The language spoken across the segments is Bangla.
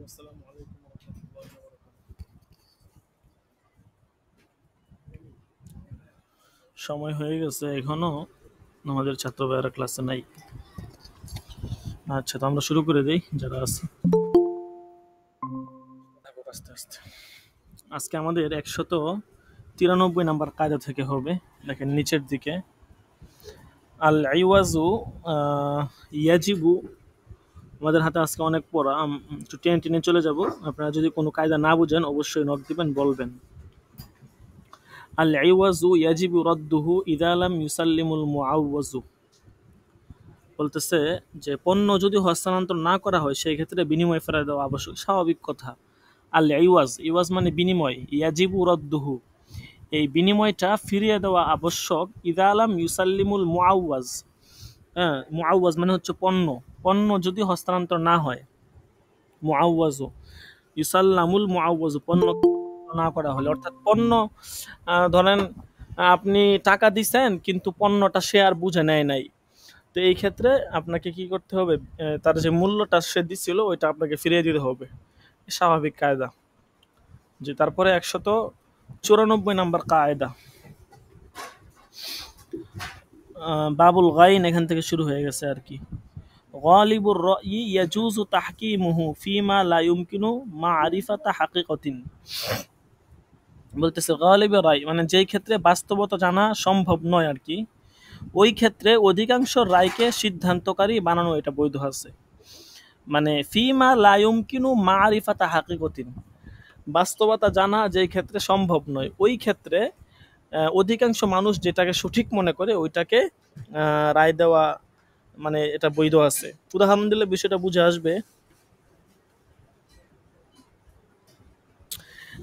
আসসালামু আলাইকুম ওয়া রাহমাতুল্লাহি ওয়া বারাকাতুহু। সময় হয়ে গেছে, এখনো আমাদের ছাত্র ভাইয়েরা ক্লাসে নাই। আচ্ছা, তো আমরা শুরু করে দেই। যারা আছে থাকুক আস্তে আস্তে। আজকে আমাদের 193 নাম্বার কায়দা থেকে হবে। দেখেন নিচের দিকে, আল আইওয়াজু ইয়াজিবু। আমাদের হাতে আজকে অনেক পড়া, একটু টেনে টেনে চলে যাব। আপনারা যদি কোনো কায়দা না বুঝেন অবশ্যই নক দিবেন, বলবেন। আল আইওয়াজু ইয়াজিবু রাদ্দুহু ইযা লাম ইউসাল্লিমুল মুআওয়াজু। বলতেছে যে পণ্য যদি হস্তান্তর না করা হয় সেই ক্ষেত্রে বিনিময় ফেরত দেওয়া আবশ্যক, স্বাভাবিক কথা। আল ইওয়াজ, ইওয়াজ মানে বিনিময়, ইয়াজিবু রাদ্দুহু, এই বিনিময়টা ফিরিয়ে দেওয়া আবশ্যক। ইযা লাম ইউসাল্লিমুল মুআওয়াজ, হ্যাঁ, মুআওয়াজ মানে হচ্ছে পণ্য, পণ্য যদি হস্তান্তর না হয়। মুআওয়াজু ইউসাল্লামুল মুআওয়াজু, পণ্য না করা হলে, অর্থাৎ পণ্য ধরেন আপনি টাকা দিছেন কিন্তু পণ্যটা সে আর বুঝে নেয় নাই, তো এই ক্ষেত্রে আপনাকে কি করতে হবে, তার যে মূল্যটা সে দিছিল ওইটা আপনাকে ফিরিয়ে দিতে হবে, স্বাভাবিক কায়দা। যে তারপরে 194 নাম্বার কায়দা, বাবুল গাইন, এখান থেকে শুরু হয়ে গেছে আর কি। গালিবুর রায়ি ইয়াজুজু তাহকিমুহু ফিমা লা ইউমকিনু মা'রিফাতা হাকিকাতিন। বলতেছে গালিবুর রায় মানে যেই ক্ষেত্রে বাস্তবতা জানা সম্ভব নয় আর কি, ওই ক্ষেত্রে অধিকাংশ রায়কে সিদ্ধান্তকারী বানানো এটা বৈধ আছে। মানে ফিমা লা ইউমকিনু মা'রিফাতা হাকিকাতিন, বাস্তবতা জানা যেই ক্ষেত্রে সম্ভব নয়, ওই ক্ষেত্রে অধিকাংশ মানুষ যেটাকে সঠিক মনে করে ওইটাকে রায় দেওয়া, মানে এটা বৈধ আছে। উদাহরণ দিলে বিষয়টা বুঝে আসবে।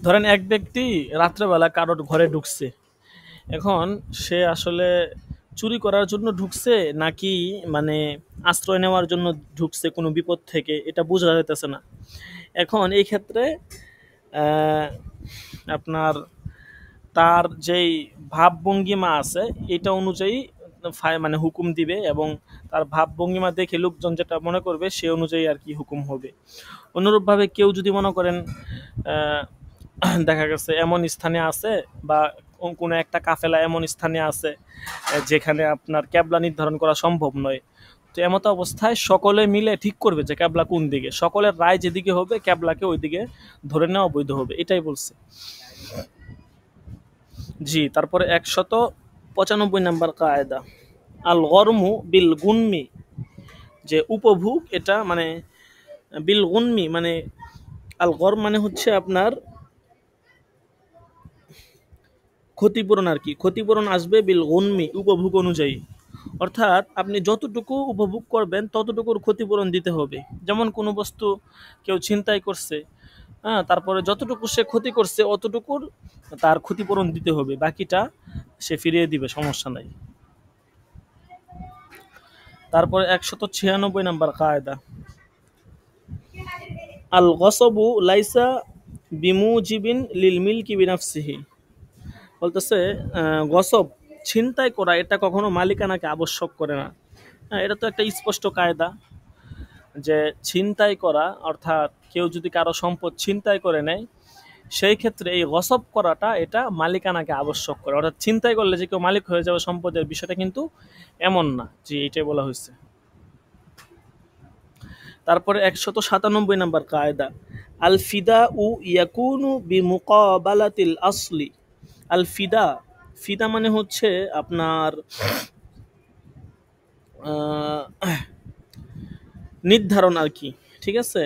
ধরেন এক ব্যক্তি রাত্রেবেলা কারোর ঘরে ঢুকছে, এখন সে আসলে চুরি করার জন্য ঢুকছে নাকি মানে আশ্রয় নেওয়ার জন্য ঢুকছে কোনো বিপদ থেকে, এটা বোঝা যাইতেছে না। এখন এই ক্ষেত্রে আপনার তার যেই ভাবভঙ্গিমা আছে এটা অনুযায়ী মানে হুকুম দিবে, এবং তার ভাবভঙ্গিমা দেখে লোকজন যেটা মনে করবে সে অনুযায়ী আর কি হুকুম হবে। অনুরূপভাবে কেউ যদি মনে করেন দেখা গেছে এমন স্থানে আছে বা কোনো একটা কাফেলা এমন স্থানে আছে যেখানে আপনার ক্যাবলা নির্ধারণ করা সম্ভব নয়, তো এমত অবস্থায় সকলে মিলে ঠিক করবে যে ক্যাবলা কোন দিকে, সকলের রায় যেদিকে হবে ক্যাবলাকে ওই দিকে ধরে নেওয়া বৈধ হবে, এটাই বলছে। জি, তারপরে 195 নাম্বার কায়দা, আল গরমু বিল গুনমি, যে উপভোগ এটা মানে বিল গুনমি মানে আল গরম মানে হচ্ছে আপনার ক্ষতিপূরণ আর কি, ক্ষতিপূরণ আসবে বিল গুনমি, উপভোগ অনুযায়ী। অর্থাৎ আপনি যতটুকু উপভোগ করবেন ততটুকুর ক্ষতিপূরণ দিতে হবে। যেমন কোনো বস্তু কেউ ছিনতাই করছে, হ্যাঁ, তারপরে যতটুকু সে ক্ষতি করছে অতটুকুর তার ক্ষতিপূরণ দিতে হবে, বাকিটা সে ফিরিয়ে দিবে, সমস্যা নাই। তারপরে 196 নাম্বার কায়দা, আল গসবু লাইসা বিমুজিবিন লিল মিলকি বিনাফসিহি। বলতেছে গসব, ছিনতাই করা, এটা কখনো মালিকানাকে আবশ্যক করে না। হ্যাঁ, এটা তো একটা স্পষ্ট কায়দা যে ছিনতাই করা, অর্থাৎ কেউ যদি কারো সম্পদ ছিনতাই করে নেয় সেই ক্ষেত্রে এই গসব করাটা এটা মালিকানাকে আবশ্যক করে, অর্থাৎ ছিনতাই করলে যে কেউ মালিক হয়ে যাবে সম্পদের, বিষয়টা কিন্তু এমন না, জি এটাই বলা হয়েছে। তারপরে 197 নাম্বার কায়দা, আল ফিদা উ ইয়াকুনু বিমুকাবালাতিল আসলি। আল ফিদা, ফিদা মানে হচ্ছে আপনার নির্ধারণ আর কি, ঠিক আছে।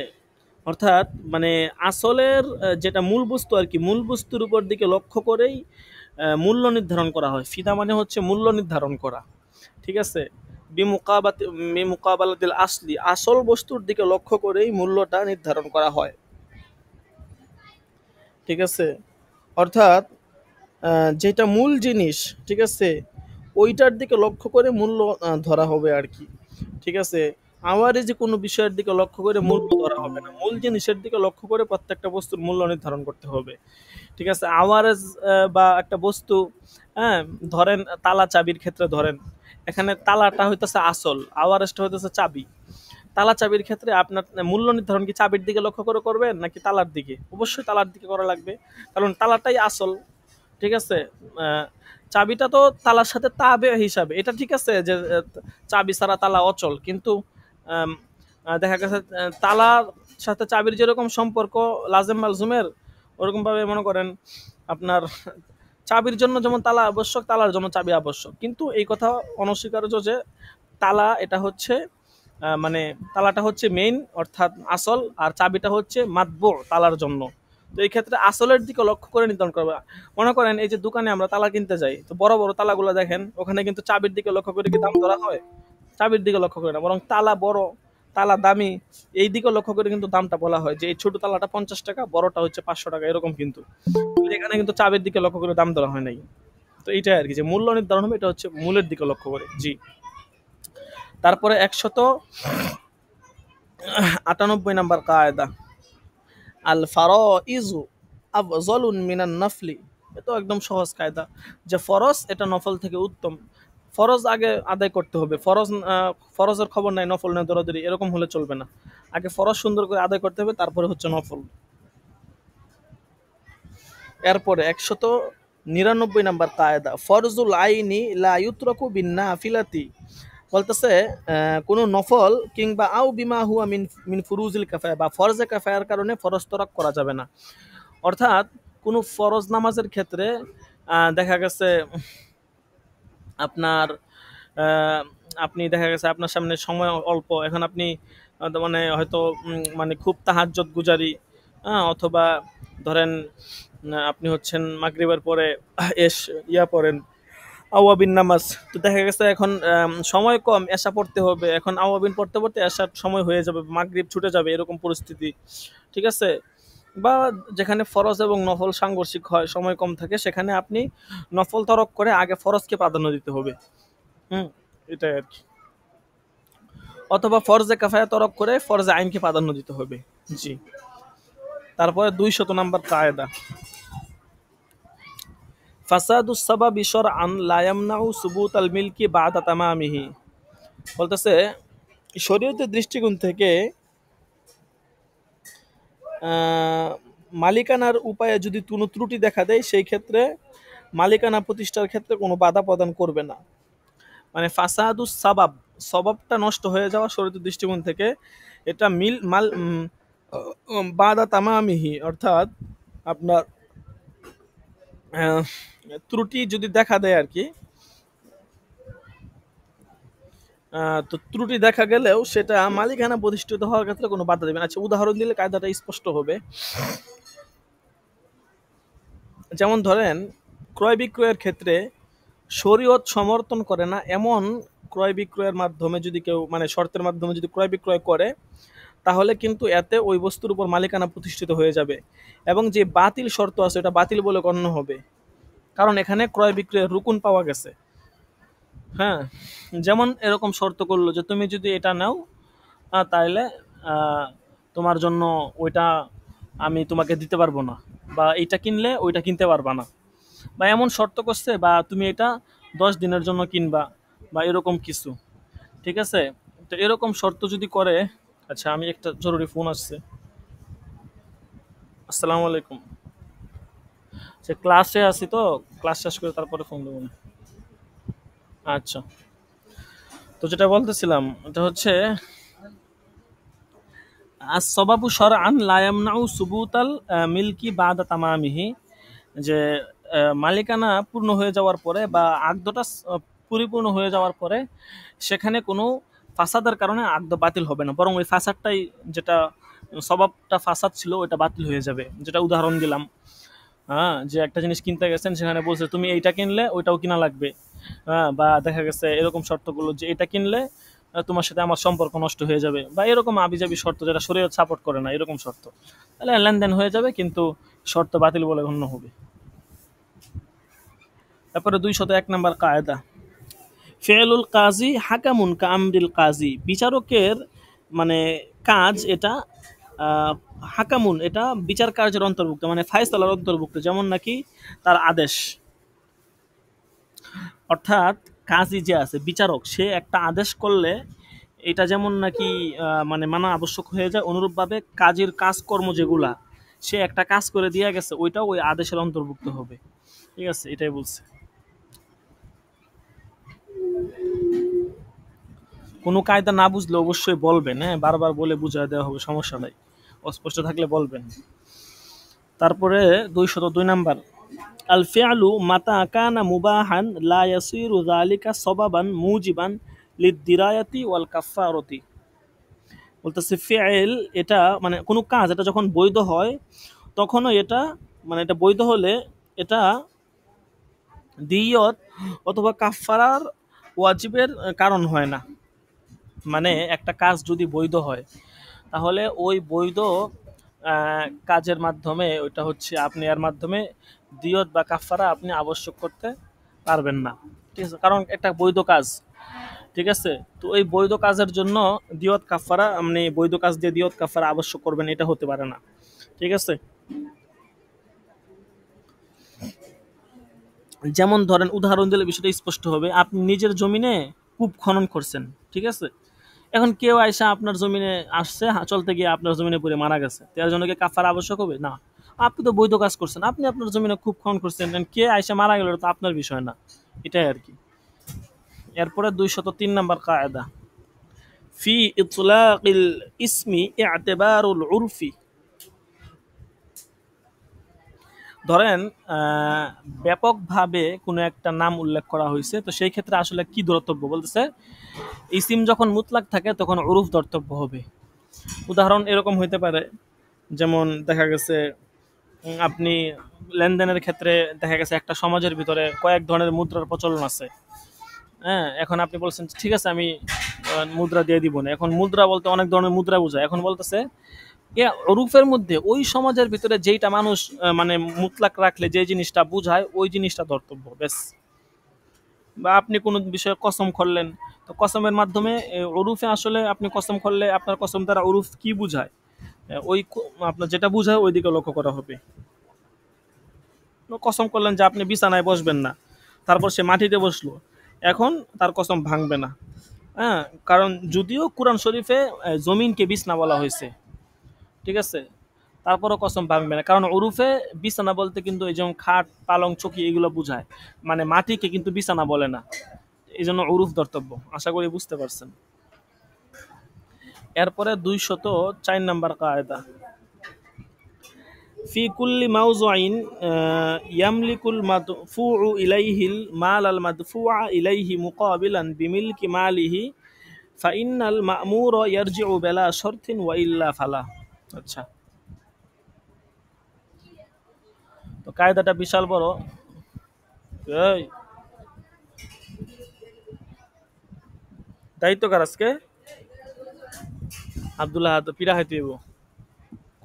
অর্থাৎ মানে আসলের যেটা মূল বস্তু আর কি, মূল বস্তুর উপর দিকে লক্ষ্য করেই মূল্য নির্ধারণ করা হয়। ফিদা মানে হচ্ছে মূল্য নির্ধারণ করা, ঠিক আছে। বিমুকাবালাতিল আসলি, আসল বস্তুর দিকে লক্ষ্য করেই মূল্যটা নির্ধারণ করা হয়, ঠিক আছে। অর্থাৎ যেটা মূল জিনিস, ঠিক আছে, ওইটার দিকে লক্ষ্য করে মূল্য ধরা হবে আর কি, ঠিক আছে। আওয়ারে যে কোনো বিষয়ের দিকে লক্ষ্য করে মূল্য ধরা হবে না, মূল জিনিসের দিকে লক্ষ্য করে প্রত্যেকটা বস্তুর মূল্য নির্ধারণ করতে হবে, ঠিক আছে। আওয়ারেজ বা একটা বস্তু, হ্যাঁ, ধরেন তালা চাবির ক্ষেত্রে ধরেন, এখানে তালাটা হইতেছে আসল, আওয়ারেজটা হইতেছে চাবি। তালা চাবির ক্ষেত্রে আপনার মূল্য নির্ধারণ কি চাবির দিকে লক্ষ্য করে করবেন নাকি তালার দিকে? অবশ্যই তালার দিকে করা লাগবে, কারণ তালাটাই আসল। ঠিক আছে, চাবিটা তো তালার সাথে তাবে হিসাবে, এটা ঠিক আছে যে চাবি ছাড়া তালা অচল, কিন্তু আম, দেখা গেছে তালার সাথে চাবির যেরকম সম্পর্ক লাজেম মালজুমের, ওরকম ভাবে মনে করেন আপনার চাবির জন্য যেমন তালা আবশ্যক, তালার জন্য চাবি আবশ্যক। কিন্তু এই কথা অনস্বীকার্য যে তালা এটা হচ্ছে মানে তালাটা হচ্ছে মেইন অর্থাৎ আসল, আর চাবিটা হচ্ছে মাতবু তালার জন্য। তো এই ক্ষেত্রে আসলের দিকে লক্ষ্য করে নির্ধারণ করবে। মনে করেন এই যে দোকানে আমরা তালা কিনতে যাই, তো বড় বড় তালাগুলো দেখেন, ওখানে কিন্তু চাবির দিকে লক্ষ্য করে কি দাম ধরা হয়? চাবির দিকে লক্ষ্য করে না, বরং তালা বড়, তালা দামি, এই দিকে লক্ষ্য করে কিন্তু দামটা বলা হয় যে এই ছোট তালাটা 50 টাকা, বড়টা হচ্ছে 500 টাকা, এরকম। কিন্তু এখানে কিন্তু চাবির দিকে লক্ষ্য করে দাম ধরা হয় নাই। তো এইটাই আর কি, যে মূল্য নির্ধারণ হবে এটা হচ্ছে মূলের দিকে লক্ষ্য করে। জি। তারপরে 198 নাম্বার কায়দা, আল ফারাইজু আফজালুন মিনান নফলি। এটা একদম সহজ কায়দা, যে ফরজ এটা নফল থেকে উত্তম। ফরজ আগে আদায় করতে হবে, ফরজের খবর নাই, নফল নেই দৌড়াদৌড়ি, এরকম হলে চলবে না। আগে ফরজ সুন্দর করে আদায় করতে হবে, তারপরে হচ্ছে নফল। এরপরে 199 নাম্বার কায়দা, ফরজুল আইনি লা ইউতরাকু বিন নাফিলাতি। বলতেছে কোনো নফল কিংবা আও বিমা হুয়া মিন মিন ফুরুজিল কাফায়া, বা ফরজে কাফায়ার কারণে ফরজ তরক করা যাবে না। অর্থাৎ কোনো ফরজ নামাজের ক্ষেত্রে দেখা গেছে আপনার আপনি দেখা গেছে আপনার সামনে সময় অল্প, এখন আপনি মানে হয়তো মানে খুব তাহাজ্জুদ গুজারি, অথবা ধরেন আপনি হচ্ছেন মাগরিবের পরে পড়েন আওয়াবিন নামাজ, তো দেখা গেছে এখন সময় কম, এশা পড়তে হবে, এখন আওয়াবিন পড়তে পড়তে এশার সময় হয়ে যাবে, মাগরিব ছুটে যাবে, এরকম পরিস্থিতি। ঠিক আছে, বা যেখানে ফরজ এবং নফল সাংঘর্ষিক হয়, সময় কম থাকে, সেখানে আপনি নফল তরক করে আগে ফরজকে প্রাধান্য দিতে হবে। এটাই আর কি। অথবা ফরজে কাফায়া তরক করে ফরজে আইনকে প্রাধান্য দিতে হবে। জি। তারপরে 200 নাম্বার কায়দা, ফাসাদুস সাবাবি শারআন লা ইয়ামনাউ সুবুত আল মিলকি বাদা তামামিহি। বলতেছে শরীয়তের দৃষ্টিকোণ থেকে মালিকানার উপায়ে যদি কোনো ত্রুটি দেখা দেয়, সেই ক্ষেত্রে মালিকানা প্রতিষ্ঠার ক্ষেত্রে কোনো বাধা প্রদান করবে না। মানে ফাসাদুস সাবাব, সবাবটা নষ্ট হয়ে যাওয়া শরীয়তের দৃষ্টিকোণ থেকে, এটা মিল মাল বাদা তামামিহি, অর্থাৎ আপনার ত্রুটি যদি দেখা দেয় আর কি, তো ত্রুটি দেখা গেলেও সেটা মালিকানা প্রতিষ্ঠিত হওয়ার ক্ষেত্রে কোনো বাধা দেবে না। আচ্ছা, উদাহরণ দিলে কায়দাটা স্পষ্ট হবে। যেমন ধরেন ক্রয় বিক্রয়ের ক্ষেত্রে শরীয়ত সমর্থন করে না এমন ক্রয় বিক্রয়ের মাধ্যমে যদি কেউ মানে শর্তের মাধ্যমে যদি ক্রয় বিক্রয় করে, তাহলে কিন্তু এতে ওই বস্তুর উপর মালিকানা প্রতিষ্ঠিত হয়ে যাবে, এবং যে বাতিল শর্ত আছে এটা বাতিল বলে গণ্য হবে, কারণ এখানে ক্রয় বিক্রয়ের রুকুন পাওয়া গেছে। হ্যাঁ, যেমন এরকম শর্ত করলো যে তুমি যদি এটা নাও, তাহলে তোমার জন্য ওইটা আমি তোমাকে দিতে পারবো না, বা এইটা কিনলে ওইটা কিনতে পারবা না, বা এমন শর্ত করছে, বা তুমি এটা 10 দিনের জন্য কিনবা, বা এরকম কিছু। ঠিক আছে, তো এরকম শর্ত যদি করে, আচ্ছা আমি একটা জরুরি ফোন আসছে, আসসালামু আলাইকুম। সে ক্লাসে আছি, তো ক্লাস শেষ করে তারপরে ফোন দেবো না। আচ্ছা, তো যেটা বলতেছিলাম এটা হচ্ছে আসবাবু শারআন লা ইয়ামনাউ সুবুতাল মিলকি বাদা তামামিহি, যে মালিকানা পূর্ণ হয়ে যাওয়ার পরে বা আকদটা পরিপূর্ণ হয়ে যাওয়ার পরে সেখানে কোনো ফাসাদের কারণে আকদ বাতিল হবে না, বরং ওই ফাসাদটাই, যেটা স্বভাবটা ফাসাদ ছিল ওইটা বাতিল হয়ে যাবে। যেটা উদাহরণ দিলাম, হ্যাঁ, যে একটা জিনিস কিনতে গেছেন, সেখানে বলছে তুমি এইটা কিনলে ওইটাও কিনা লাগবে, হ্যাঁ, বা দেখা গেছে এরকম শর্তগুলো যে এটা কিনলে তোমার সাথে আমার সম্পর্ক নষ্ট হয়ে যাবে, বা এরকম আবিজাবি শর্ত যেটা শরীয়ত সাপোর্ট করে না, এরকম শর্ত, তাহলে লেনদেন হয়ে যাবে, কিন্তু শর্ত বাতিল বলে গণ্য হবে। তারপরে 201 নাম্বার কায়দা, ফেলুল কাজী হাকামুন কা আমরিল কাজী। বিচারকের মানে কাজ এটা হাকামুন, এটা বিচার কার্যের অন্তর্ভুক্ত, মানে ফায়সালার অন্তর্ভুক্ত, যেমন নাকি তার আদেশ। অর্থাৎ কাজী যে আছে বিচারক, সে একটা আদেশ করলে এটা যেমন নাকি মানে মানা আবশ্যক হয়ে যায়, অনুরূপভাবে কাজের কাজকর্ম যেগুলা সে একটা কাজ করে দিয়ে গেছে ওইটাও ওই আদেশের অন্তর্ভুক্ত হবে। ঠিক আছে, এটাই বলছে। কোনো কায়দা না বুঝলে অবশ্যই বলবেন, হ্যাঁ, বারবার বলে বুঝিয়ে দেওয়া হবে, সমস্যা নাই, অস্পষ্ট থাকলে বলবেন। তারপরে 202 নাম্বার, আল ফিআলু মাতা কানা মুবাহান লা ইয়াসিরু যালিকা সাবাবান মুজিবান লিদ্দিরায়াতি ওয়াল কাফফারাতি। বলতেছে ফিআল এটা মানে কোনো কাজ, এটা যখন বৈধ হয় তখনও এটা মানে এটা বৈধ হলে এটা দিয়ত অথবা কাফফারার ওয়াজিবের কারণ হয় না। মানে একটা কাজ যদি বৈধ হয় তাহলে ওই বৈধ কাজের মাধ্যমে ওইটা হচ্ছে আপনি এর মাধ্যমে দিয়ত বা কাফফারা আপনি আবশ্যক করতে পারবেন না। ঠিক আছে, কারণ একটা বৈধ কাজ। ঠিক আছে, তো ওই বৈধ কাজের জন্য দিয়ত কাফফারা আপনি বৈধ কাজ দিয়ে দিয়ত কাফফারা আবশ্যক করবেন, এটা হতে পারে না। ঠিক আছে, যেমন ধরেন উদাহরণ দিলে বিষয়টা স্পষ্ট হবে। আপনি নিজের জমিনে কূপ খনন করছেন, ঠিক আছে, এখন কেউ আইসা আপনার জমিনে আসছে, চলতে গিয়ে আপনার জমিনে পড়ে মারা গেছে, তার জন্য কি কাফারা আবশ্যক হবে না? আপনি তো বৈধ কাজ করছেন, আপনি আপনার জমিনে কূপ খনন করছেন, কে আইসা মারা গেল তো আপনার বিষয় না, এটাই আর কি। এরপরে 203 নাম্বার কায়দা, ফি ইতলাকিল ইসমি ইআতিবারুল উরফি। ধরেন ব্যাপকভাবে কোনো একটা নাম উল্লেখ করা হয়েছে, তো সেই ক্ষেত্রে আসলে কি ধর্তব্য বলতেছে, ইসিম যখন মুতলাক থাকে তখন উরুফ ধর্তব্য হবে। উদাহরণ এরকম হইতে পারে, যেমন দেখা গেছে আপনি লেনদেনের ক্ষেত্রে দেখা গেছে একটা সমাজের ভিতরে কয়েক ধরনের মুদ্রার প্রচলন আছে। হ্যাঁ, এখন আপনি বলছেন ঠিক আছে আমি মুদ্রা দিয়ে দিব না, এখন মুদ্রা বলতে অনেক ধরনের মুদ্রা বোঝায়, এখন বলতেছে ওরুফের মধ্যে ওই সমাজের ভিতরে যেইটা মানুষ মানে মুতলাক রাখলে যে জিনিসটা বুঝায় ওই জিনিসটা ধর্তব্য, বেশ। বা আপনি কোনো বিষয়ে কসম করলেন, তো কসমের মাধ্যমে ওরুফে আসলে আপনি কসম করলে আপনার কসম দ্বারা ওরুফ কি বুঝায়, ওই আপনার যেটা বুঝায় ওই দিকে লক্ষ্য করা হবে। কসম করলেন যে আপনি বিছানায় বসবেন না, তারপর সে মাটিতে বসলো, এখন তার কসম ভাঙবে না। হ্যাঁ, কারণ যদিও কোরআন শরীফে জমিনকে বিছনা বলা হয়েছে, ঠিক আছে, তারপরও কসম ভাঙবে না, কারণ উরুফে বিছানা বলতে কিন্তু এই যেমন খাট পালং চকি এগুলো বুঝায়, মানে মাটিকে কিন্তু বিছানা বলে না, এই জন্য উরুফ ধর্তব্য। আশা করি বুঝতে পারছেন। এরপরে 204 নাম্বার কায়দা, ফি কুল্লি মাউযুইন ইয়ামলিকুল মাদফুউ ইলাইহিল মাল আল মাদফুআ ইলাইহি মুকাবিলান বিমিলকি মালিহি ফাইন্নাল মা'মুরা ইয়ারজিউ বিলা শারতিন ওয়া ইল্লা ফালা। আচ্ছা, তো কায়দাটা বিশাল বড়। এই দায়িত্ব কার আজকে? আব্দুল্লাহ হাত পিরা হাইতে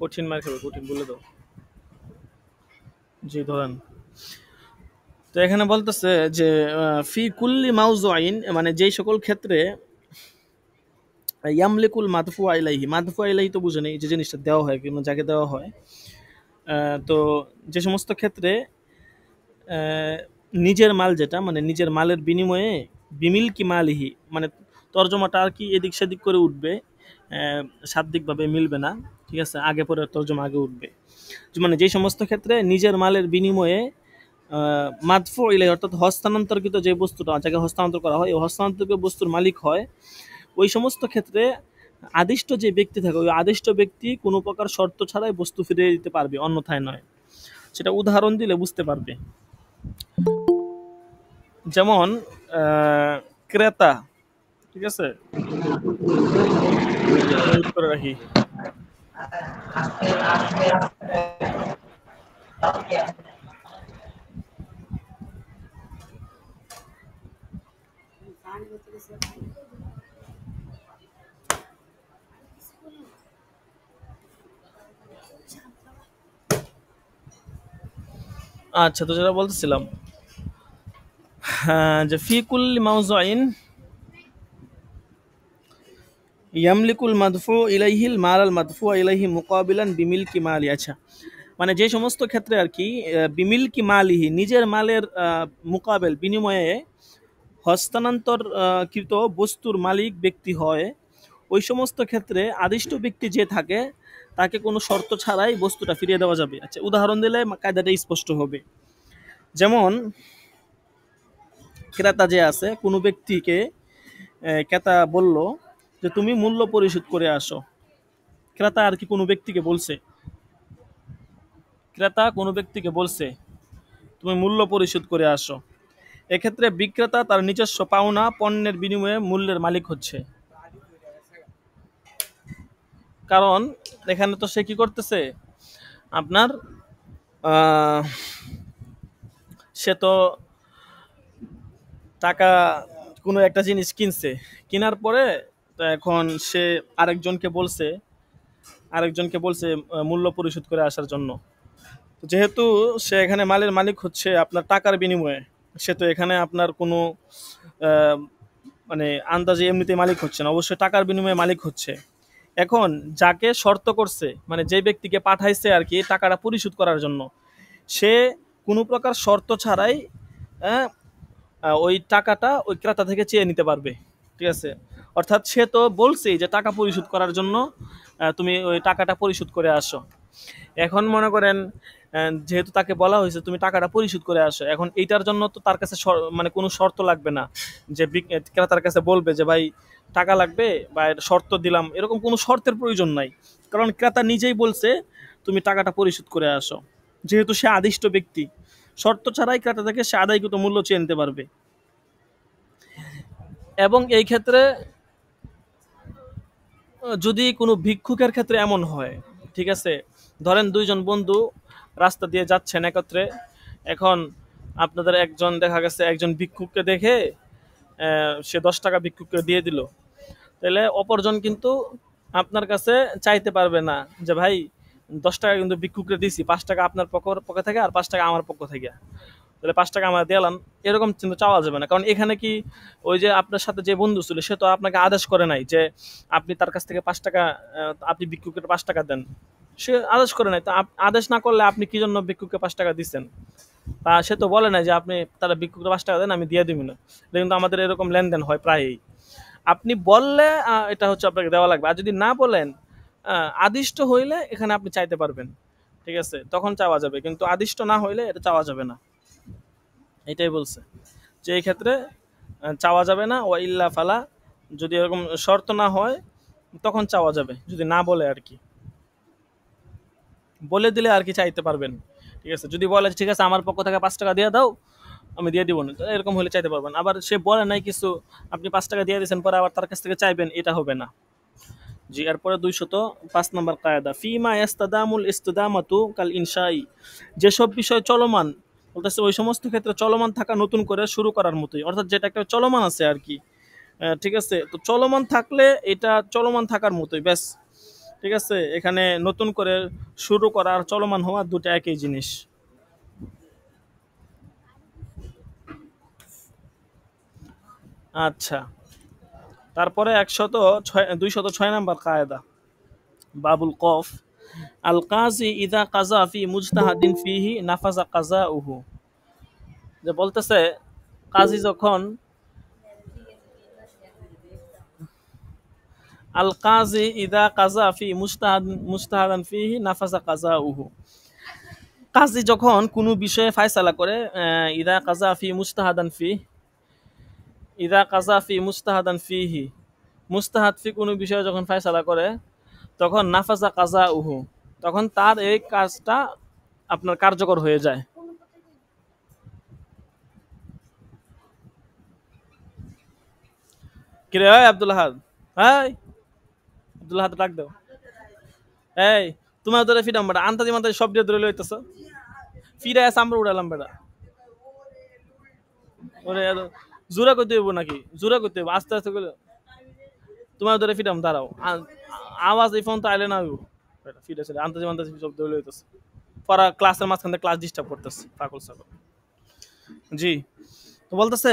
কঠিন মার খাবে, কঠিন বলে দাও। জি ধরেন, তো এখানে বলতেছে যে ফি কুল্লি মাউযুইন মানে যেই সকল ক্ষেত্রে ইয়ামলিকুল মাদফুআ ইলাইহি, মাদফুআ ইলাইহি তো বুঝেন এই যে জিনিসটা দেওয়া হয় কিন্তু যাকে দেওয়া হয়, তো যে সমস্ত ক্ষেত্রে নিজের মাল যেটা মানে নিজের মালের বিনিময়ে বিমিল কি মালিহি, মানে তর্জমাটা আর কি এদিক সেদিক করে উঠবে, শাব্দিকভাবে মিলবে না। ঠিক আছে, আগে পরে তর্জমা আগে উঠবে। মানে যে সমস্ত ক্ষেত্রে নিজের মালের বিনিময়ে মাদফু ইলাই অর্থাৎ হস্তান্তরকৃত যে বস্তুটা যাকে হস্তান্তর করা হয়, এই হস্তান্তরিত বস্তুর মালিক হয়, ওই সমস্ত ক্ষেত্রে আদিষ্ট যে ব্যক্তি থাকে ওই আদিষ্ট ব্যক্তি কোনো প্রকার শর্ত ছাড়াই বস্তু ফিরিয়ে দিতে পারবে, অন্যথায় নয়। সেটা উদাহরণ দিলে বুঝতে পারবে। যেমন ক্রেতা, ঠিক আছে, করে রাখি, আচ্ছা, তো যেটা বলতেছিলাম যে ফি কুল্লি মাউযুইন ইয়ামলিকুল মাদফু ইলাইহিল মাল আল মাদফু ইলাইহি মুকাবিলান বিমিলকি মালি। আচ্ছা, মানে যে সমস্ত ক্ষেত্রে আর কি বিমিলকি মালিহি নিজের মালের মুকাবেল বিনিময়ে হস্তান্তর কৃত বস্তুর মালিক ব্যক্তি হয়, ওই সমস্ত ক্ষেত্রে আদিষ্ট ব্যক্তি যে থাকে তাকে কোনো শর্ত ছাড়াই বস্তুটা ফিরিয়ে দেওয়া যাবে। আচ্ছা, উদাহরণ দিলে কায়দাটা স্পষ্ট হবে। যেমন ক্রেতা যে আছে, কোনো ব্যক্তিকে ক্রেতা বলল যে তুমি মূল্য পরিশোধ করে আসো। ক্রেতা আর কি কোনো ব্যক্তিকে বলছে, ক্রেতা কোনো ব্যক্তিকে বলছে তুমি মূল্য পরিশোধ করে আসো। এক্ষেত্রে বিক্রেতা তার নিজস্ব পাওনা পণ্যের বিনিময়ে মূল্যের মালিক হচ্ছে। কারণ এখানে তো সে কি করতেছে, আপনার সে তো টাকা কোনো একটা জিনিস কিনছে, কেনার পরে তো এখন সে আরেকজনকে বলছে মূল্য পরিশোধ করে আসার জন্য। যেহেতু সে এখানে মালের মালিক হচ্ছে আপনার টাকার বিনিময়ে, সে তো এখানে আপনার কোনো মানে আন্দাজে এমনিতে মালিক হচ্ছে না, অবশ্যই টাকার বিনিময়ে মালিক হচ্ছে। এখন যাকে শর্ত করছে, মানে যে ব্যক্তিকে পাঠাইছে আর কি টাকাটা পরিশোধ করার জন্য, সে কোনো প্রকার শর্ত ছাড়াই ওই টাকাটা ওই ক্রেতা থেকে চেয়ে নিতে পারবে। ঠিক আছে, অর্থাৎ সে তো বলছেই যে টাকা পরিশোধ করার জন্য তুমি ওই টাকাটা পরিশোধ করে আসো। এখন মনে করেন যেহেতু তাকে বলা হয়েছে তুমি টাকাটা পরিশোধ করে আসো, এখন এইটার জন্য তো তার কাছে মানে কোনো শর্ত লাগবে না যে ক্রেতার কাছে বলবে যে ভাই টাকা লাগবে বা শর্ত দিলাম, এরকম কোনো শর্তের প্রয়োজন নাই। কারণ ক্রেতা নিজেই বলছে তুমি টাকাটা পরিশোধ করে আসো। যেহেতু সে আদিষ্ট ব্যক্তি, শর্ত ছাড়াই ক্রেতা থেকে সে আদায়কৃত মূল্য চেয়ে নিতে পারবে। এবং এই ক্ষেত্রে যদি কোনো ভিক্ষুকের ক্ষেত্রে এমন হয়, ঠিক আছে, ধরেন দুইজন বন্ধু রাস্তা দিয়ে যাচ্ছেন একত্রে, এখন আপনাদের একজন দেখা গেছে একজন ভিক্ষুককে দেখে সে 10 টাকা ভিক্ষুককে দিয়ে দিল, তাহলে অপরজন কিন্তু আপনার কাছে চাইতে পারবে না যে ভাই 10 টাকা কিন্তু ভিক্ষুককে দিছি, 5 টাকা আপনার পক্ষ থেকে আর 5 টাকা আমার পক্ষ থেকে, তাহলে 5 টাকা আমরা দিলাম, এরকম কিন্তু চাওয়া যাবে না। কারণ এখানে কি ওই যে আপনার সাথে যে বন্ধু ছিল সে তো আপনাকে আদেশ করে নাই যে আপনি তার কাছ থেকে 5 টাকা আপনি ভিক্ষুকের 5 টাকা দেন, সে আদেশ করে নাই। তো আদেশ না করলে আপনি কি জন্য ভিক্ষুককে 5 টাকা দিচ্ছেন? তা সে তো বলে নাই যে আপনি তারা ভিক্ষুককে 5 টাকা দেন আমি দিয়ে দিব না। কিন্তু আমাদের এরকম লেনদেন হয় প্রায়ই। আপনি বললে এটা হচ্ছে আপনাকে দেওয়া লাগবে, আর যদি না বলেন আদিষ্ট হইলে এখানে আপনি চাইতে পারবেন, ঠিক আছে, তখন চাওয়া যাবে, কিন্তু আদিষ্ট না হইলে এটা চাওয়া যাবে না। এটাই বলছে যে এই ক্ষেত্রে চাওয়া যাবে না, ওয়া ইল্লা ফালা, যদি এরকম শর্ত না হয় তখন চাওয়া যাবে, যদি না বলে আর কি, বলে দিলে আর কি চাইতে পারবেন। ঠিক আছে, যদি বলে ঠিক আছে আমার পক্ষ থেকে 5 টাকা দিয়ে দাও আমি দিয়ে দিব না, এরকম হলে চাইতে পারবেন। আবার সে বলে নাই কিছু, আপনি 5 টাকা দিয়ে দিয়েছেন, পরে আবার তার কাছ থেকে চাইবেন, এটা হবে না। জি, এরপরে 205 নম্বর কায়দা, ফিমা ইস্তাদামুল ইস্তিদামাতু কাল ইনশাই, যেসব বিষয় চলমান, বলতেছে ওই সমস্ত ক্ষেত্রে চলমান থাকা নতুন করে শুরু করার মতোই, অর্থাৎ যেটা একটা চলমান আছে আর কি, ঠিক আছে, তো চলমান থাকলে এটা চলমান থাকার মতোই ব্যাস। ঠিক আছে, এখানে নতুন করে শুরু করা আর চলমান হওয়া দুটো একই জিনিস। আচ্ছা, তারপরে 206 নম্বর কায়দা, বাবুল কফ, আল কাজী ইদা কাজা ফি মুজতাহাদিন ফিহি নাফাজা কাজাউহু, যে বলতেছে কাজী যখন, আল কাজী ইদা কাজা ফি মুজতাহাদান ফিহি নাফাজা কাজাউহু, কাজী যখন কোনো বিষয়ে ফায়সালা করে, ইদা কাজা ফি মুজতাহাদান ফি, ইদা কাজা ফি মুজতাহাদান ফিহি, মুস্তাহাদ ফি কোনো বিষয়ে যখন ফায়সালা করে, তখন নাফাজা কাজাউহু, তখন তার এই কাজটা আপনার কার্যকর হয়ে যায়। কিরে হয় আব্দুল হাদ, হ্যাঁ আব্দুল হাদ ডাক দাও, এই তোমার ধরে ফিরাম বেটা, আন্তাজি মান্তাজি সব দিয়ে ধরে লইতেছ, ফিরে এসে আমরা উড়ালাম বেটা, ওরে জোরা করতে হইব নাকি, জোরা করতে হইব, আস্তে আস্তে করে তোমার ধরে ফিরাম, দাঁড়াও, আওয়াজ এই ফোন তো আইলে না হইব, ফিরে ছিল আন্তাজি মান্তাজি সব ধরে লইতেছে, পড়া ক্লাসের মাঝখানে ক্লাস ডিস্টার্ব করতেছে পাগল ছাগল। জি, তো বলতেছে